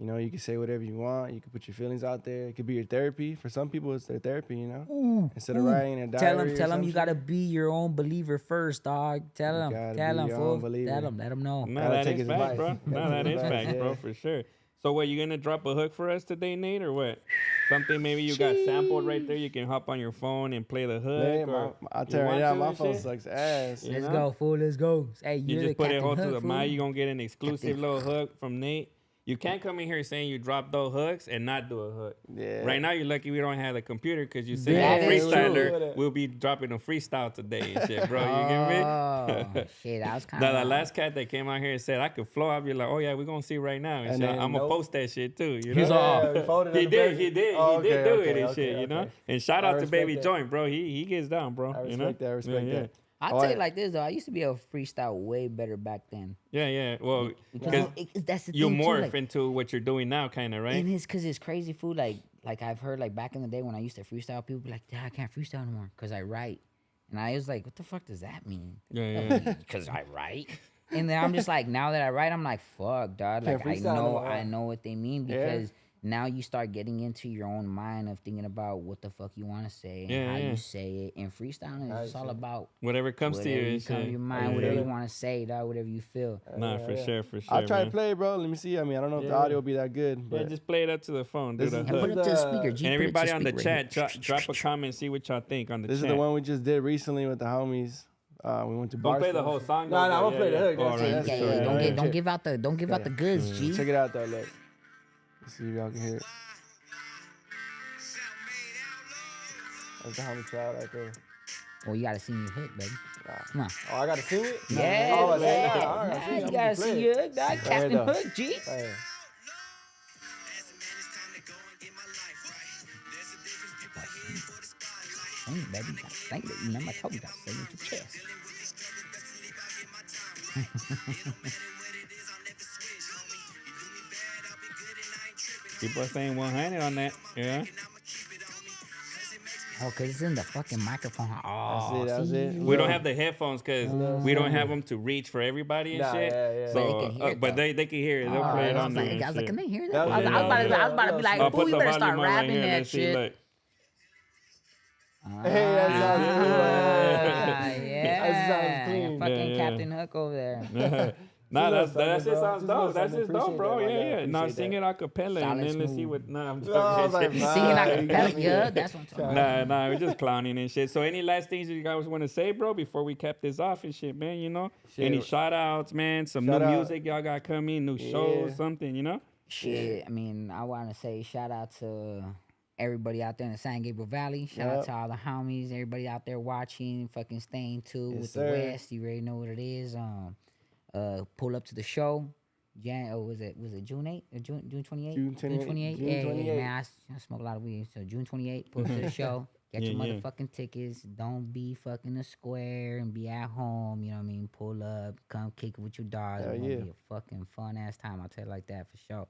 You can say whatever you want. You can put your feelings out there. It could be your therapy. For some people, it's their therapy. Instead of writing a diary.
Tell him you gotta be your own believer first, dog. Tell
You
him,
gotta
tell
be
him,
your
fool.
own believer.
Tell him, let him know.
No,
Gotta
that
take
is
his
facts,
advice.
bro.
Gotta
No,
take
that
his
is
advice,
facts, bro,
yeah.
for sure. So what, you gonna drop a hook for us today, Nate, or what? Something maybe you got sampled right there. You can hop on your phone and play the hook.
Man,
or
I'll
you
tell you
want
now,
to
my
and
phone
shit?
sucks ass.
You
Let's
know?
go, fool. Let's go. Hey,
You
you're
just
the
put it
Captain
hold to
Hook,
the
fool.
mic. You gonna get an exclusive little hook from Nate. You can't come in here saying you dropped those hooks and not do a hook.
Yeah.
Right now, you're lucky we don't have the computer because you said
That
you're a
is true.
freestyler. We'll be dropping a freestyle today and shit, bro. You get me?
Oh, shit, I was kind
Now,
of.
that last cat that came out here and said I could flow, I'd be like, oh yeah, we're gonna see right now. And,
And
shit.
then
I'm gonna
nope.
post that shit too. You
He's
know?
all-
Yeah, we folded
He
on the
did,
back.
he did,
Oh,
he did do
okay,
it and
okay,
shit, you know.
okay.
And shout
I
out to Baby
respect that.
Joint, bro. He gets down, bro.
I
you know?
respect that. I respect
yeah,
that.
I'll
Oh,
tell
I-
you like this though. I used to be able to freestyle way better back then.
Yeah. Well,
Because
because
that's the
you
thing
morph
too. Like,
into what you're doing now, kind of, right?
and it's because it's crazy food. Like I've heard like back in the day when I used to freestyle, people be like, "Yeah, I can't freestyle anymore because I write." And I was like, "What the fuck does that mean?"
Yeah.
Because I write. And then I'm just like, now that I write, I'm like, "Fuck, dog." Like
Can't freestyle anymore,
I
huh?
know what they mean
Yeah.
because now you start getting into your own mind of thinking about what the fuck you want to say and
Yeah,
how
yeah.
you say it. And freestyling is just all about
Whatever comes to you
whatever
and
come to
shit.
your mind,
Yeah.
whatever you want to say, dog, whatever you feel.
Nah, for sure, for sure.
I'll try
man.
to play, bro. Let me see. I mean, I don't know if the
Yeah.
audio will be that good,
Yeah,
but
just play it up to the phone. Do
This
the
is-
And
hook.
put it up to the
the-
speaker, G.
And
Put it to
everybody on the
speaker
chat,
right here.
drop a comment, see what y'all think on the
this
chat.
is the one we just did recently with the homies. We went to
Don't play the
Barstool.
whole song.
No,
though,
no, I'm
but
gonna play the hook.
Oh,
That's
right,
it,
for
that's
Yeah,
it,
sure,
yeah,
yeah,
yeah.
don't give out the goods, G.
Check it out though. Look. Let's see if y'all can hear it. That's the homie crowd right there.
Well, you gotta sing your hook, baby.
Nah.
Come on.
Oh, I gotta sing it.
Yeah,
Oh, I
man.
say, nah, all right,
Nah,
see,
you
I'm
gotta
just
sing
playing.
your hook, dog.
Right
Captain
though.
Hook, G.
Hey.
Sing, baby. You gotta sing it. Remember, I told you, you gotta sing it with your chest.
People are saying 100 on that. Yeah.
Oh, cause it's in the fucking microphone. Oh,
That's
see?
it.
We don't have the headphones because we don't have them to reach for everybody and
Nah,
shit.
yeah, yeah.
So,
But they can hear it,
but
though.
they can hear it. They'll
Oh,
play it
I
on
was
there.
like,
and
I was like,
shit.
can they hear that?
That
I
was
was
it,
about to be like,
I'll
oh,
put
you
the
better start
volume on right
rapping
here.
that
Let's see.
shit.
Look.
Hey, that sounds
Ah,
good.
yeah.
That sounds clean.
Fucking
Yeah, yeah.
Captain Hook over there.
Nah,
Just
that
little
shit
something,
sounds
bro.
dope.
Just
That's
little
just dope,
something.
bro.
Appreciate
Yeah,
that,
yeah.
man.
Now
Appreciate
sing it a cappella
Solid
and then let's see
smooth.
what. Nah, I'm
Oh, I was
talking
like,
shit.
Singing like
you
a
got
pellet,
me.
yeah, that's what I'm talking about.
Nah, we're just clowning and shit. So, any last things you guys want to say, bro, before we cap this off and shit, man? You know,
Shit.
any shout outs, man? Some
Shout
new
out.
music y'all got coming, new shows,
Yeah.
something, you know?
Shit, I mean, I want to say shout out to everybody out there in the San Gabriel Valley. Shout out
Yep.
to all the homies, everybody out there watching, fucking staying tuned
Yes,
with
sir.
the West. You already know what it is. Pull up to the show. Was it June 8th or June 28th?
June 28th. June
Yeah,
28th.
man, I smoke a lot of weed. So June 28th, pull up to the show. Get your
Yeah, yeah.
motherfucking tickets. Don't be fucking a square and be at home. You know what I mean? Pull up, come kick it with your dogs.
Hell
It's gonna
yeah.
be a fucking fun ass time. I'll tell you like that for sure.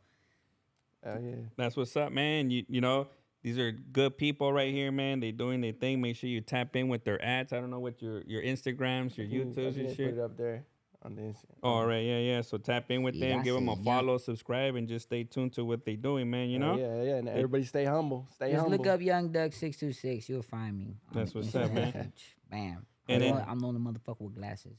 Oh, yeah.
That's what's up, man. You know, these are good people right here, man. They doing their thing. Make sure you tap in with their ads. I don't know what your Instagrams, your
I
YouTubes
think
and
they
shit.
Put it up there on the Instagram.
All right, yeah. So tap in with
Yeah,
them,
I
give them a
said,
follow, subscribe, and just stay tuned to what they doing, man. You know,
Yeah. And everybody stay humble. Stay
Just
humble.
look up Young Duck 626. You'll find me. on
That's what's up, man.
Instagram. Bam.
And then-
I'm the only motherfucker with glasses.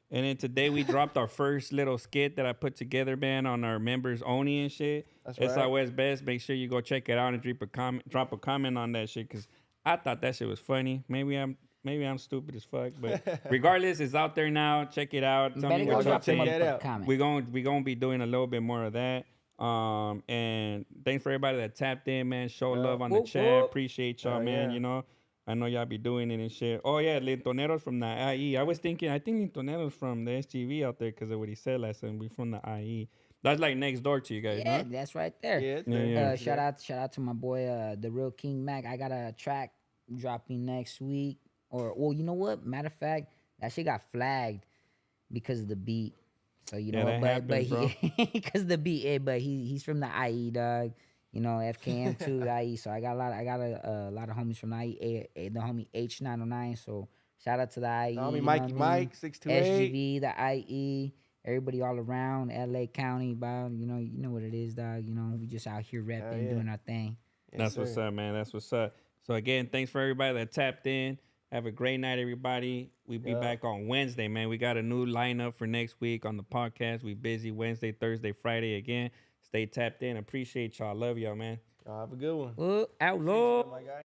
And then today we dropped our first little skit that I put together, man, on our members only and shit.
That's
It's
right.
our West Best. Make sure you go check it out and drop a comment on that shit, because I thought that shit was funny. Maybe I'm stupid as fuck, but regardless, it's out there now. Check it out. Tell
Better
me
go
what y'all
drop your
think.
check that
motherfucking
out.
comment.
We're gonna be doing a little bit more of that. And thanks for everybody that tapped in, man. Show
Yeah.
love on the
Whoop,
chat.
whoop.
Appreciate y'all,
Oh,
man.
yeah.
You know, I know y'all be doing it and shit. Oh yeah, Lintonero's from the IE. I think Lintonero's from the SGV out there because of what he said last time. We from the IE. That's like next door to you guys,
Yeah,
no?
that's right there.
Yeah, it's
Yeah,
there.
yeah.
Shout out to my boy, the real King Mac. I got a track dropping next week. Well, you know what? Matter of fact, that shit got flagged because of the beat. So you
Yeah,
know,
that
but
happens,
he because the beat. But he's from the IE, dog. You know, FKM to the IE. So I got a lot of homies from the IE. The homie H909. So shout out to the IE.
Homie
you know
Mikey
what I mean?
Mike 628.
SGV, the IE, everybody all around LA County, about you know what it is, dog. You know, we just out here repping,
yeah.
doing our thing.
Yes,
That's what's
sir.
up, man. That's what's up. So again, thanks for everybody that tapped in. Have a great night, everybody. We'll be
Yeah.
back on Wednesday, man. We got a new lineup for next week on the podcast. We busy Wednesday, Thursday, Friday again. Stay tapped in. Appreciate y'all. Love y'all, man.
Y'all have a good one.
Outlaw.
My guy.